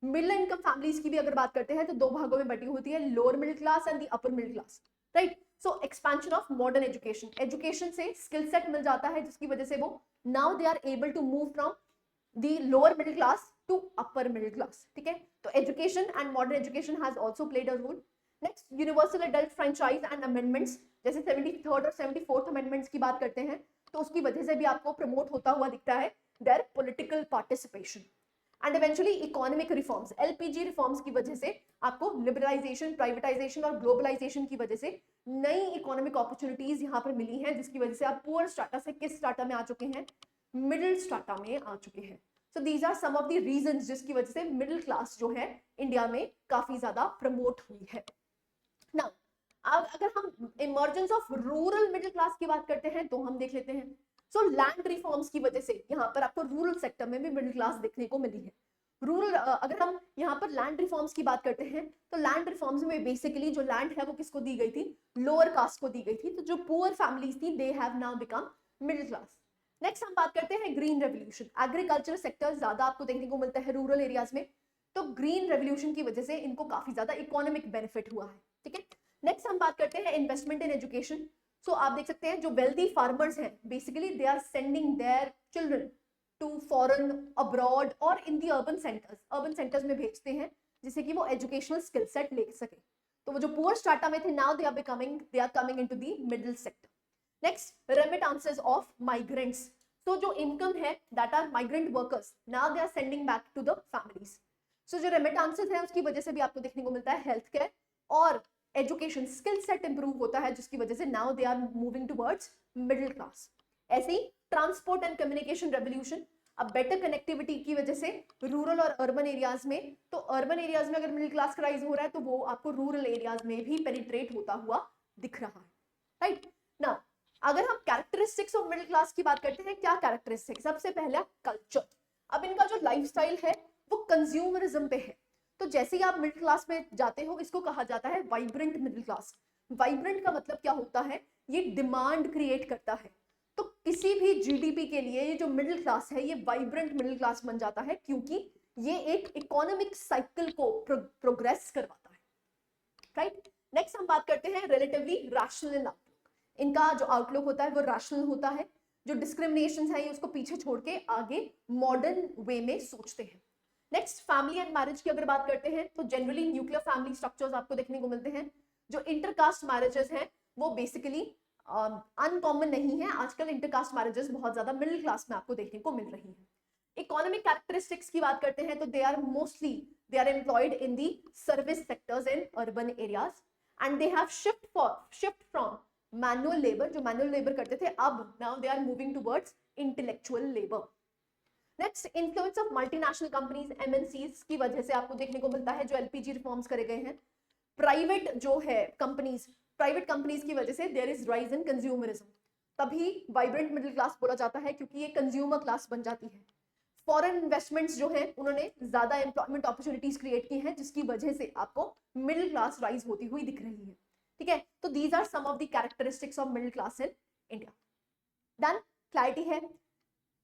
मिडिल इनकम फैमिलीज की भी अगर बात करते हैं तो दो भागों में बटी होती है, lower middle class and the upper middle class, right. So expansion of modern education, education से स्किल सेट मिल जाता है जिसकी वजह से वो now they are able to move from the lower middle class to upper middle class, ठीक है। तो education and modern education has also played a role. Next, universal adult franchise and amendments, जैसे 73rd और 74th amendments की बात करते हैं तो उसकी वजह से भी आपको प्रमोट होता हुआ दिखता है there political participation. And eventually economic reforms, LPG reforms की वजह से आपको लिबरलाइजेशन, प्राइवेटाइजेशन और ग्लोबलाइजेशन की वजह से नई इकोनॉमिक अपॉर्चुनिटीज यहाँ पर मिली हैं, जिसकी वजह से आप पुअर स्ट्राटा से किस स्ट्राटा में आ चुके हैं, मिडिल स्ट्राटा में आ चुके हैं। So these are some of the reasons जिसकी वजह से मिडिल क्लास जो है इंडिया में काफी ज्यादा प्रमोट हुई है। नाउ अगर हम emergence of rural middle class की बात करते हैं तो हम देख लेते हैं। सो लैंड रिफॉर्म्स की वजह से यहाँ पर आपको रूरल सेक्टर में भी मिडिल क्लास देखने को मिली है। रूरल अगर हम यहाँ पर लैंड रिफॉर्म्स की बात करते हैं तो लैंड रिफॉर्म्स में बेसिकली जो लैंड है वो किसको दी गई थी, लोअर कास्ट को दी गई थी। तो जो पुअर फैमिलीज थी they have now become middle class. Next हम बात करते हैं ग्रीन रेवोल्यूशन, एग्रीकल्चर सेक्टर ज्यादा आपको देखने को मिलता है रूरल एरियाज में, तो ग्रीन रेवोल्यूशन की वजह से इनको काफी ज्यादा इकोनॉमिक बेनिफिट हुआ है, ठीक है। नेक्स्ट हम बात करते हैं इन्वेस्टमेंट इन एजुकेशन। सो आप देख सकते हैं जो वेल्दी फार्मर्स हैं basically they are sending their children to foreign, abroad और इन दी अर्बन सेंटर्स में भेजते हैं जिससे कि वो एजुकेशनल स्किल सेट ले सके। तो वो जो पुअर स्ट्राटा में थे now they are coming into the middle sector. Next, remittances of migrants, तो जो इनकम है that are migrant workers now they are sending back to the families. So जो रेमिटेंसेस है उसकी वजह से भी आपको देखने को मिलता है हेल्थ केयर और एजुकेशन स्किल सेट इंप्रूव होता है, जिसकी वजह से now they are moving towards middle class. ऐसे ही ट्रांसपोर्ट एंड कम्युनिकेशन रेवोल्यूशन, अब बेटर कनेक्टिविटी की वजह से रूरल और अर्बन एरियाज में, तो अर्बन एरियाज में अगर मिडिल क्लास का राइज हो रहा है तो वो आपको रूरल एरियाज में भी पेनिट्रेट होता हुआ दिख रहा है, राइट ना। अगर हम कैरेक्टरिस्टिक्स ऑफ मिडिल क्लास की बात करते हैं, क्या कैरेक्टरिस्टिक्स, सबसे पहला कल्चर। अब इनका जो लाइफस्टाइल है वो कंज्यूमरिज्म पे है। तो जैसे ही आप मिडिल क्लास में जाते हो इसको कहा जाता है वाइब्रेंट मिडिल क्लास। वाइब्रेंट का मतलब क्या होता है, ये डिमांड क्रिएट करता है। तो किसी भी जीडीपी के लिए ये जो मिडिल क्लास है ये वाइब्रेंट मिडिल क्लास बन जाता है, क्योंकि ये एक इकोनॉमिक साइकिल को प्रोग्रेस करवाता है, राइट। नेक्स्ट हम बात करते हैं रिलेटिवली रैशनल आउटलुक। इनका जो आउटलुक होता है वो रैशनल होता है, जो डिस्क्रिमिनेशन है उसको पीछे छोड़ के आगे मॉडर्न वे में सोचते हैं। नेक्स्ट, फैमिली एंड मैरिज की अगर बात करते हैं तो जनरली न्यूक्लियर फैमिली स्ट्रक्चर्स आपको देखने को मिलते हैं। जो इंटरकास्ट मैरिजेस हैं वो बेसिकली अनकॉमन नहीं है, आजकल इंटरकास्ट मैरिजेस बहुत ज्यादा मिडिल क्लास में आपको देखने को मिल रही हैं। इकोनॉमिक कैरेक्टरिस्टिक्स की बात करते हैं तो they are employed in the service sectors in urban areas and they have shift from manual labour, जो मैनुअल लेबर करते थे अब now they are moving towards intellectual labour. Next, influence of multinational companies, MNCs की वजह से आपको देखने को मिलता है जो एलपीजी रिफॉर्म्स करे गए हैं। प्राइवेट जो है कंपनीज, प्राइवेट कंपनीज की वजह से there is rise in consumerism, तभी वाइब्रेंट मिडिल क्लास बोला जाता है क्योंकि ये कंज्यूमर क्लास बन जाती है। फॉरेन इन्वेस्टमेंट्स जो है उन्होंने ज्यादा एम्प्लॉयमेंट अपॉर्चुनिटीज क्रिएट की हैं, जिसकी वजह से आपको मिडिल क्लास राइज होती हुई दिख रही है, ठीक है। तो these are some of the characteristics of middle class in India. Done, clarity है।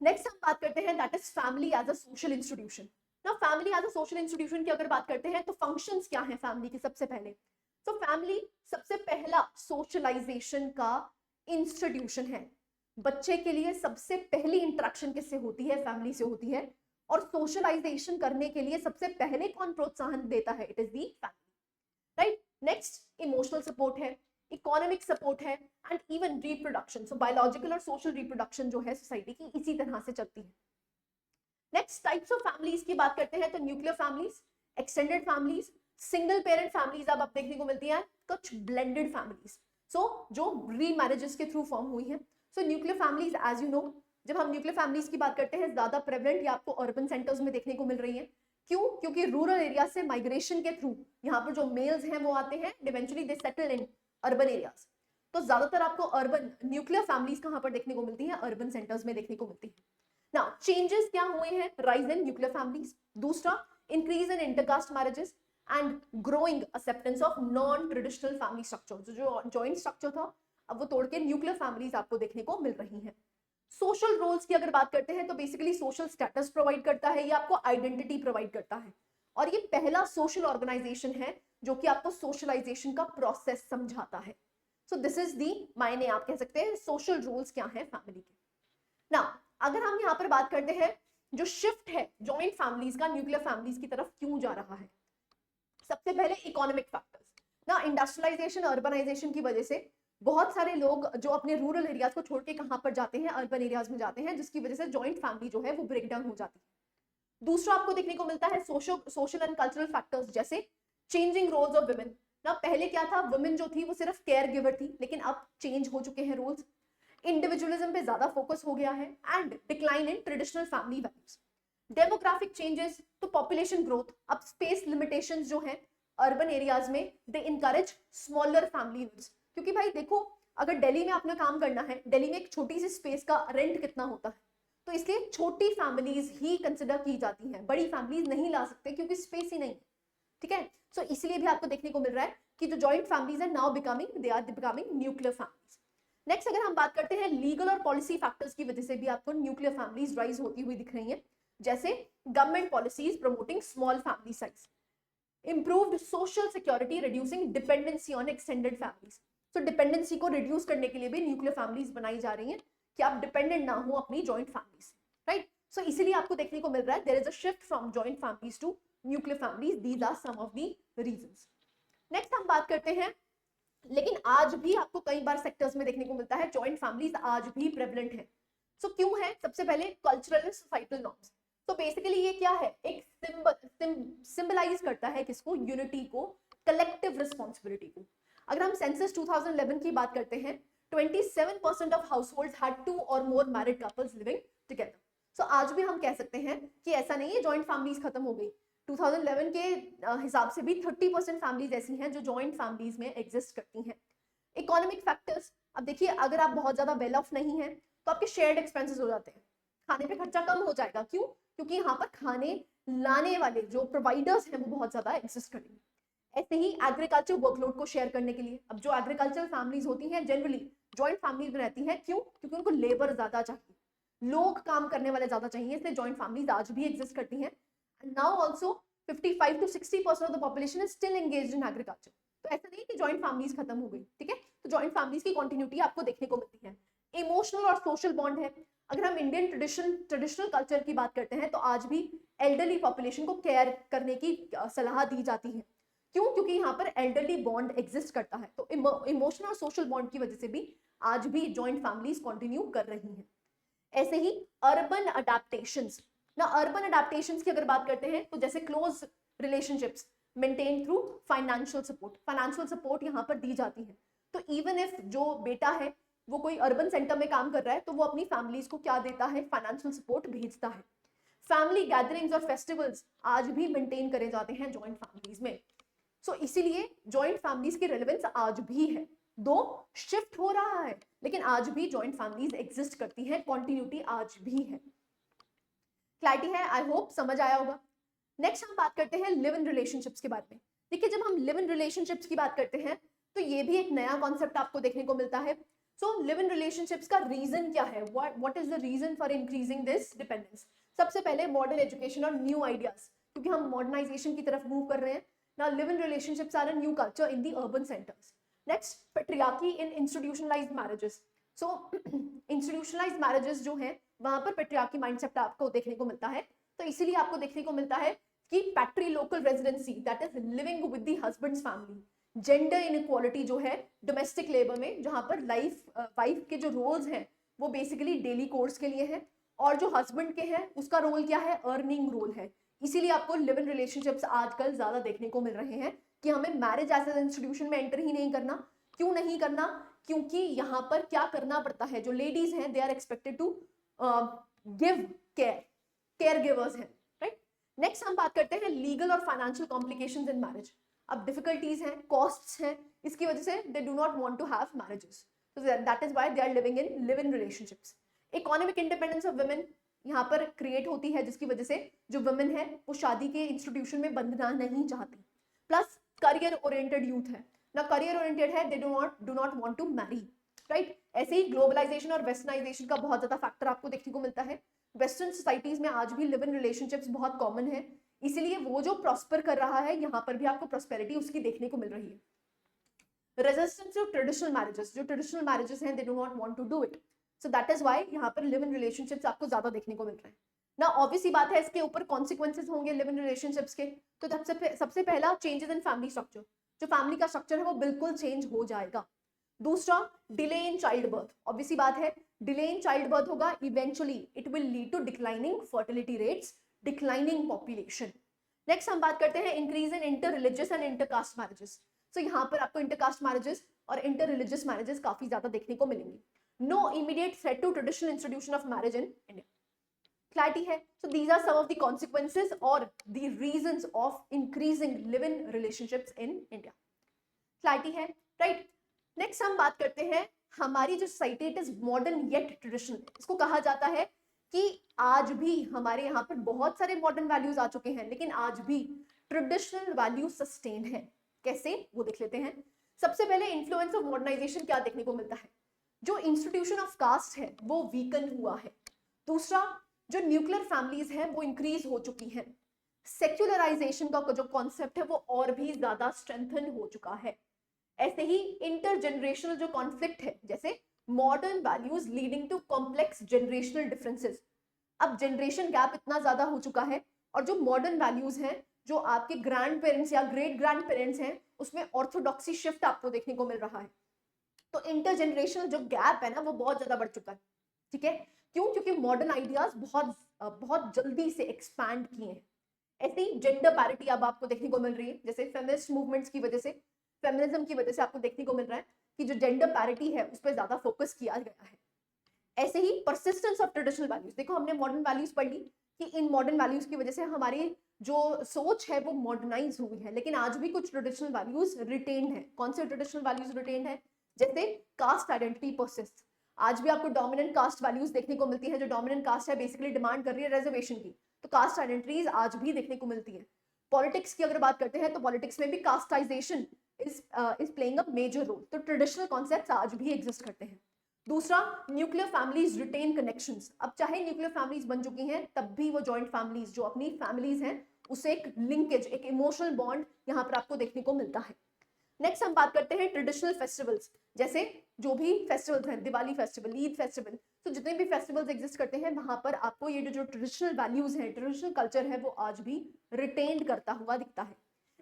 नेक्स्ट हम बात करते हैं that is family as a social institution. ना family as a social institution की अगर बात करते हैं तो फंक्शंस क्या हैं फैमिली के सबसे पहले। तो फैमिली सबसे पहला सोशलाइजेशन का इंस्टीट्यूशन है। बच्चे के लिए सबसे पहली इंटरेक्शन किससे होती है, फैमिली से होती है। और सोशलाइजेशन करने के लिए सबसे पहले कौन प्रोत्साहन देता है, it is the family, right. Next, emotional support है, इकोनॉमिक सपोर्ट है and even reproduction. So biological और सोशल रिप्रोडक्शन जो है सोसाइटी की इसी तरह से चलती है। नेक्स्ट, टाइप्स ऑफ फैमिलीज की बात करते हैं तो nuclear families, extended families, single parent families अब देखने को मिलती है, कुछ ब्लेंडेड फैमिलीज सो जो रीमैरिजेस के थ्रू फॉर्म हुई है। So nuclear families as you know, जब हम न्यूक्लियर फैमिलीज की बात करते हैं ज्यादा प्रेवलेंट या आपको अर्बन सेंटर्स में देखने को मिल रही है। क्यों? क्योंकि रूरल एरिया से माइग्रेशन के थ्रू यहाँ पर जो मेल्स हैं वो आते हैं, eventually they settle in urban areas. तो ज्यादातर आपको अर्बन न्यूक्लियर फैमिलीज कहां पर देखने को मिलती है, अर्बन सेंटर्स में देखने को मिलती है। नाउ चेंजेस क्या हुए हैं, राइज इन न्यूक्लियर फैमिलीज। दूसरा, increase in intercaste marriages and growing acceptance of non traditional family structure. जो जॉइंट स्ट्रक्चर था अब वो तोड़ के न्यूक्लियर फैमिलीज आपको देखने को मिल रही हैं। सोशल रोल्स की अगर बात करते हैं तो बेसिकली सोशल स्टेटस प्रोवाइड करता है, ये आपको आइडेंटिटी प्रोवाइड करता है, और ये पहला सोशल ऑर्गेनाइजेशन है जो कि आपको सोशलाइजेशन का प्रोसेस समझाता है। सो दिस इज दी मायने आप कह सकते हैं सोशल रूल्स क्या है फैमिली के। ना अगर हम यहाँ पर बात करते हैं जो शिफ्ट है जॉइंट फैमिलीज का न्यूक्लियर फैमिलीज की तरफ क्यों जा रहा है, सबसे पहले इकोनॉमिक फैक्टर्स ना, इंडस्ट्रियलाइजेशन अर्बनाइजेशन की वजह से बहुत सारे लोग जो अपने रूरल एरियाज को छोड़ के कहां पर जाते हैं, अर्बन एरियाज में जाते हैं, जिसकी वजह से जॉइंट फैमिली जो है वो ब्रेक डाउन हो जाती है। दूसरा आपको देखने को मिलता है सोशल एंड कल्चरल फैक्टर्स, जैसे चेंजिंग रोल्स ऑफ वुमेन ना, पहले क्या था, वुमेन जो थी वो सिर्फ केयर गिवर थी, लेकिन अब चेंज हो चुके हैं रोल्स, इंडिविजुअलिज्म पे ज्यादा फोकस हो गया है, and decline in traditional family values. Demographic changes तो पॉपुलेशन ग्रोथ, अब स्पेस लिमिटेशंस जो है अर्बन एरियाज में, दे इनकरेज स्मॉलर फैमिली यूनिट्स, क्योंकि भाई देखो अगर दिल्ली में अपना काम करना है, दिल्ली में एक छोटी सी स्पेस का रेंट कितना होता है, तो इसलिए छोटी फैमिलीज ही कंसिडर की जाती हैं, बड़ी फैमिलीज नहीं ला सकते क्योंकि स्पेस ही नहीं है, ठीक है। सो इसलिए भी आपको देखने को मिल रहा है कि जो जॉइंट फैमिलीज है now becoming they are becoming nuclear families. Next अगर हम बात करते हैं लीगल और पॉलिसी फैक्टर्स की वजह से भी आपको न्यूक्लियर फैमिलीज राइज होती हुई दिख रही हैं, जैसे government policies promoting small family size, improved social security reducing dependency on extended families. तो डिपेंडेंसी को रिड्यूस करने के लिए भी न्यूक्लियर फैमिलीज बनाई जा रही हैं कि आप डिपेंडेंट ना हो अपनी जॉइंट फैमिली से, राइट। सो इसीलिए आपको देखने को मिल रहा है there is a shift from joint families to nuclear families, these are some of the reasons. Next हम बात करते हैं, लेकिन आज भी आपको कई बार सेक्टर्स में देखने को मिलता है जॉइंट फैमिलीज आज भी प्रेवलेंट है। सो क्यों है, सबसे पहले कल्चरल एंड सोसाइटल नॉर्म्स। तो बेसिकली ये क्या है, एक सिंबलाइज करता है किसको, यूनिटी को, कलेक्टिव रिस्पॉन्सिबिलिटी को। अगर हम सेंसस 2011 की बात करते हैं, 27% ऑफ हाउसहोल्ड्स हैड 2 और मोर मैरिड कपल्स लिविंग टुगेदर। सो आज भी हम कह सकते हैं कि ऐसा नहीं है जॉइंट फैमिलीज खत्म हो गई, 2011 के हिसाब से भी 30% फैमिलीज ऐसी हैं जो जॉइंट फैमिलीज में एग्जिस्ट करती हैं। इकोनॉमिक फैक्टर्स, अब देखिए अगर आप बहुत ज्यादा वेल ऑफ नहीं है तो आपके शेयर्ड एक्सपेंसेस हो जाते हैं, खाने पे खर्चा कम हो जाएगा, क्यों, क्योंकि यहाँ पर खाने लाने वाले जो प्रोवाइडर्स हैं वो बहुत ज्यादा एग्जिस्ट करेंगे। ऐसे ही एग्रीकल्चर वर्कलोड को शेयर करने के लिए, अब जो एग्रीकल्चरल फैमिलीज होती हैं जनरली जॉइंट फैमिलीज में रहती हैं, क्यों, क्योंकि उनको लेबर ज्यादा चाहिए, लोग काम करने वाले ज्यादा चाहिए, इसलिए जॉइंट फैमिलीज आज भी एग्जिस्ट करती हैं। Now also 55 to 60% of the population is still engaged in agriculture. तो ऐसा नहीं कि जॉइंट फैमिलीज खत्म हो गई, ठीक है, तो जॉइंट फैमिलीज की कंटिन्यूटी आपको देखने को मिलती है। इमोशनल और सोशल बॉन्ड है, अगर हम इंडियन ट्रेडिशनल कल्चर की बात करते हैं तो आज भी एल्डरली पॉपुलेशन को केयर करने की सलाह दी जाती है, क्यों, क्योंकि यहाँ पर एल्डरली बॉन्ड एग्जिस्ट करता है, तो इमोशनल और सोशल बॉन्ड की वजह से भी आज भी जॉइंट फैमिलीज कंटिन्यू कर रही हैं। ऐसे ही अर्बन अडेप्टेशंस ना, अर्बन अडेप्टेशंस की अगर बात करते हैं तो जैसे close relationships maintain through financial support यहाँ पर दी जाती है। तो इवन इफ जो बेटा है वो कोई अर्बन सेंटर में काम कर रहा है तो वो अपनी फैमिलीज को क्या देता है, फाइनेंशियल सपोर्ट भेजता है। फैमिली गैदरिंग्स और फेस्टिवल्स आज भी मेंटेन करे जाते हैं जॉइंट फैमिलीज में। सो इसीलिए जॉइंट फैमिलीज की रेलेवेंस आज भी है, दो शिफ्ट हो रहा है लेकिन आज भी जॉइंट फैमिलीज एग्जिस्ट करती हैं, कॉन्टिन्यूटी आज भी है। क्लैरिटी है, आई होप समझ आया होगा। नेक्स्ट हम बात करते हैं लिव इन रिलेशनशिप्स के बारे में। देखिए जब हम लिव इन रिलेशनशिप्स की बात करते हैं तो ये भी एक नया कॉन्सेप्ट आपको देखने को मिलता है। सो लिव इन रिलेशनशिप्स का रीजन क्या है, what is the reason for increasing this dependence. सबसे पहले मॉडर्न एजुकेशन और न्यू आइडियाज, क्योंकि हम मॉडर्नाइजेशन की तरफ मूव कर रहे हैं। Now live in relationships are a new culture in the urban centres. Next patriarchy in institutionalised marriages. So institutionalised marriages जो है वहां पर पेट्रियार्की माइंडसेट आपको देखने को मिलता है। तो इसीलिए आपको देखने को मिलता है कि patrilocal residency that is living with the husband's family, gender inequality जो है डोमेस्टिक लेबर में, जहां पर वाइफ के जो रोल्स हैं वो बेसिकली डेली कोर्स के लिए है और जो हस्बैंड के हैं उसका रोल क्या है, अर्निंग रोल है। इसीलिए आपको लिव इन रिलेशनशिप्स आजकल ज्यादा देखने को मिल रहे हैं कि हमें मैरिज एज एन इंस्टीट्यूशन में एंटर ही नहीं करना। क्यों नहीं करना, क्योंकि यहाँ पर क्या करना पड़ता है, जो लेडीज हैं they are expected to give care givers हैं, राइट। नेक्स्ट हम बात करते हैं लीगल और फाइनेंशियल कॉम्प्लिकेशंस इन मैरिज। अब डिफिकल्टीज हैं, कॉस्ट्स हैं, इसकी वजह से they do not want to have marriages, so that is why they are live in relationships. Economic independence of women यहाँ पर क्रिएट होती है, जिसकी वजह से जो वुमेन है वो शादी के इंस्टीट्यूशन में बंधना नहीं चाहती। प्लस करियर ओरिएंटेड यूथ है ना, करियर ओरिएंटेड है, they do not want to marry. ऐसे ही ग्लोबलाइजेशन और वेस्टर्नाइजेशन का बहुत ज्यादा फैक्टर आपको देखने को मिलता है। वेस्टर्न सोसाइटीज में आज भी लिव इन रिलेशनशिप्स बहुत कॉमन है, इसीलिए वो जो प्रॉस्पर कर रहा है यहाँ पर भी आपको प्रॉस्पेरिटी उसकी देखने को मिल रही है। रेजिस्टेंस टू ट्रेडिशनल मैरिजेस, जो ट्रेडिशनल मैरिजेस हैं they do not want to do it, so that is why यहाँ पर लिव इन रिलेशनशिप्स आपको ज्यादा देखने को मिल रहे हैं ना। ऑब्वियस ही बात है इसके ऊपर कॉन्सिक्वेंसेज होंगे लिव इन रिलेशनशिप्स के। तो सबसे पहला चेंजेस इन फैमिली स्ट्रक्चर, जो फैमिली का स्ट्रक्चर है वो बिल्कुल चेंज हो जाएगा। दूसरा delay in child birth, obvious ही बात है डिले इन चाइल्ड बर्थ होगा, eventually it will lead to declining fertility rates, declining population. Next हम बात करते हैं increase in inter religious and intercaste marriages. So यहाँ पर आपको इंटरकास्ट मैरिजेस और इंटर रिलीजियस मैरिजेस काफी ज्यादा देखने को मिलेंगी। No immediate threat to traditional institution of marriage in India, clarity है। So these are some of the consequences और the reasons of increasing live in relationships in India, clarity है, right. Next हम बात करते हैं हमारी जो society it is modern yet traditional. इसको कहा जाता है कि आज भी हमारे यहाँ पर बहुत सारे मॉडर्न वैल्यूज आ चुके हैं, लेकिन आज भी ट्रेडिशनल वैल्यू सस्टेन है। कैसे, वो देख लेते हैं। सबसे पहले इन्फ्लुएंस ऑफ मॉडर्नाइजेशन क्या देखने को मिलता है, जो इंस्टीट्यूशन ऑफ कास्ट है वो वीकन हुआ है। दूसरा, जो न्यूक्लियर फैमिलीज हैं वो इंक्रीज हो चुकी हैं। सेक्युलराइजेशन का जो कॉन्सेप्ट है वो और भी ज्यादा स्ट्रेंथन हो चुका है। ऐसे ही इंटरजेनरेशनल जो कॉन्फ्लिक्ट है, जैसे modern values leading to complex generational differences. अब जनरेशन गैप इतना ज्यादा हो चुका है और जो मॉडर्न वैल्यूज हैं, जो आपके ग्रैंड पेरेंट्स या ग्रेट ग्रैंड पेरेंट्स हैं, उसमें ऑर्थोडॉक्सी शिफ्ट आपको देखने को मिल रहा है। तो इंटरजेनरेशनल जो गैप है ना वो बहुत ज्यादा बढ़ चुका है, ठीक है। क्यों? क्योंकि मॉडर्न आइडियाज बहुत जल्दी से एक्सपैंड किए हैं। ऐसे ही जेंडर पैरिटी अब आपको देखने को मिल रही है, जैसे फेमिनिस्ट मूवमेंट्स की वजह से, फेमिनिज्म की वजह से आपको देखने को मिल रहा है कि जो जेंडर पैरिटी है उस पर ज्यादा फोकस किया गया है। ऐसे ही परसिस्टेंस ऑफ ट्रेडिशनल वैल्यूज, देखो हमने मॉडर्न वैल्यूज पढ़ ली कि इन मॉडर्न वैल्यूज की वजह से हमारी जो सोच है वो मॉडर्नाइज हुई है, लेकिन आज भी कुछ ट्रेडिशनल वैल्यूज रिटेन्ड है। कौन से ट्रेडिशनल वैल्यूज रिटेन्ड है? जैसे कास्ट आइडेंटिटी परसिस्ट, आज भी आपको डोमिनेंट कास्ट वैल्यूज देखने को मिलती है। जो डोमिनेंट कास्ट है बेसिकली डिमांड कर रही है रिजर्वेशन की, तो कास्ट आइडेंटिटीज आज भी देखने को मिलती है। पॉलिटिक्स की अगर बात करते हैं तो पॉलिटिक्स में भी castisation is playing a major role. तो ट्रेडिशनल कॉन्सेप्ट्स आज भी एग्जिस्ट करते हैं। दूसरा, न्यूक्लियर फैमिलीज रिटेन कनेक्शंस। अब चाहे न्यूक्लियर फैमिलीज बन चुकी हैं तब भी वो जॉइंट फैमिलीज जो अपनी फैमिलीज हैं उसे एक लिंकेज, एक इमोशनल बॉन्ड यहाँ पर आपको देखने को मिलता है। नेक्स्ट हम बात करते हैं ट्रेडिशनल फेस्टिवल्स, जैसे जो भी फेस्टिवल्स हैं, दिवाली फेस्टिवल, ईद फेस्टिवल, तो जितने भी फेस्टिवल्स एग्जिस्ट करते हैं वहां पर आपको ये जो ट्रेडिशनल वैल्यूज हैं, ट्रेडिशनल कल्चर है वो आज भी रिटेन्ड करता हुआ दिखता है।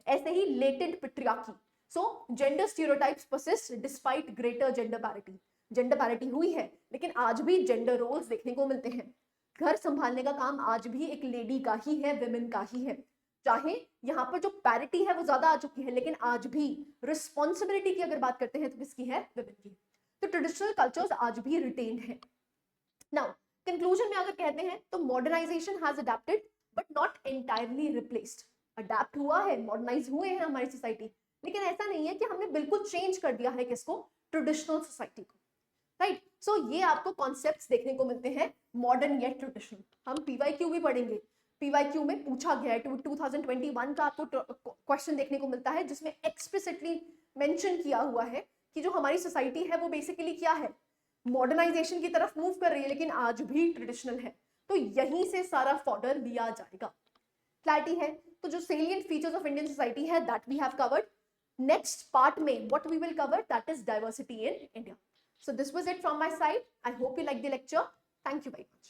ऐसे ही latent patriarchy, so gender stereotypes persist despite greater gender parity. Gender parity हुई है लेकिन आज भी जेंडर रोल्स देखने को मिलते हैं। घर संभालने का काम आज भी एक लेडी का ही है, विमेन का ही है। चाहे यहाँ पर जो पैरिटी है वो ज्यादा आ चुकी है, लेकिन आज भी रिस्पॉन्सिबिलिटी की अगर बात करते हैं तो किसकी है? विमेन की। तो ट्रेडिशनल कल्चर्स आज भी रिटेन्ड है। नाउ कंक्लूजन में अगर कहते हैं तो modernisation has adapted but not entirely replaced. Adapt हुआ है, मॉडर्नाइज हुए हैं हमारी सोसाइटी, लेकिन ऐसा नहीं है कि हमने बिल्कुल चेंज कर दिया है किसको? ट्रेडिशनल सोसाइटी को, राइट। सो ये आपको कॉन्सेप्ट्स देखने को मिलते हैं मॉडर्न येट ट्रेडिशनल। हम पीवाईक्यू भी पढ़ेंगे, पीवाईक्यू में पूछा गया है 2021 का आपको क्वेश्चन देखने को मिलता है जिसमें एक्सप्लिसिटली मेंशन किया हुआ है कि जो हमारी सोसाइटी है वो बेसिकली क्या है? मॉडर्नाइजेशन की तरफ मूव कर रही है लेकिन आज भी ट्रेडिशनल है। तो यहीं से सारा फॉर्डर लिया जाएगा, क्लैरिटी है। तो जो salient features of Indian society है that we have covered. Next part में what we will cover that is diversity in India. So this was it from my side. I hope you liked the lecture. Thank you very much.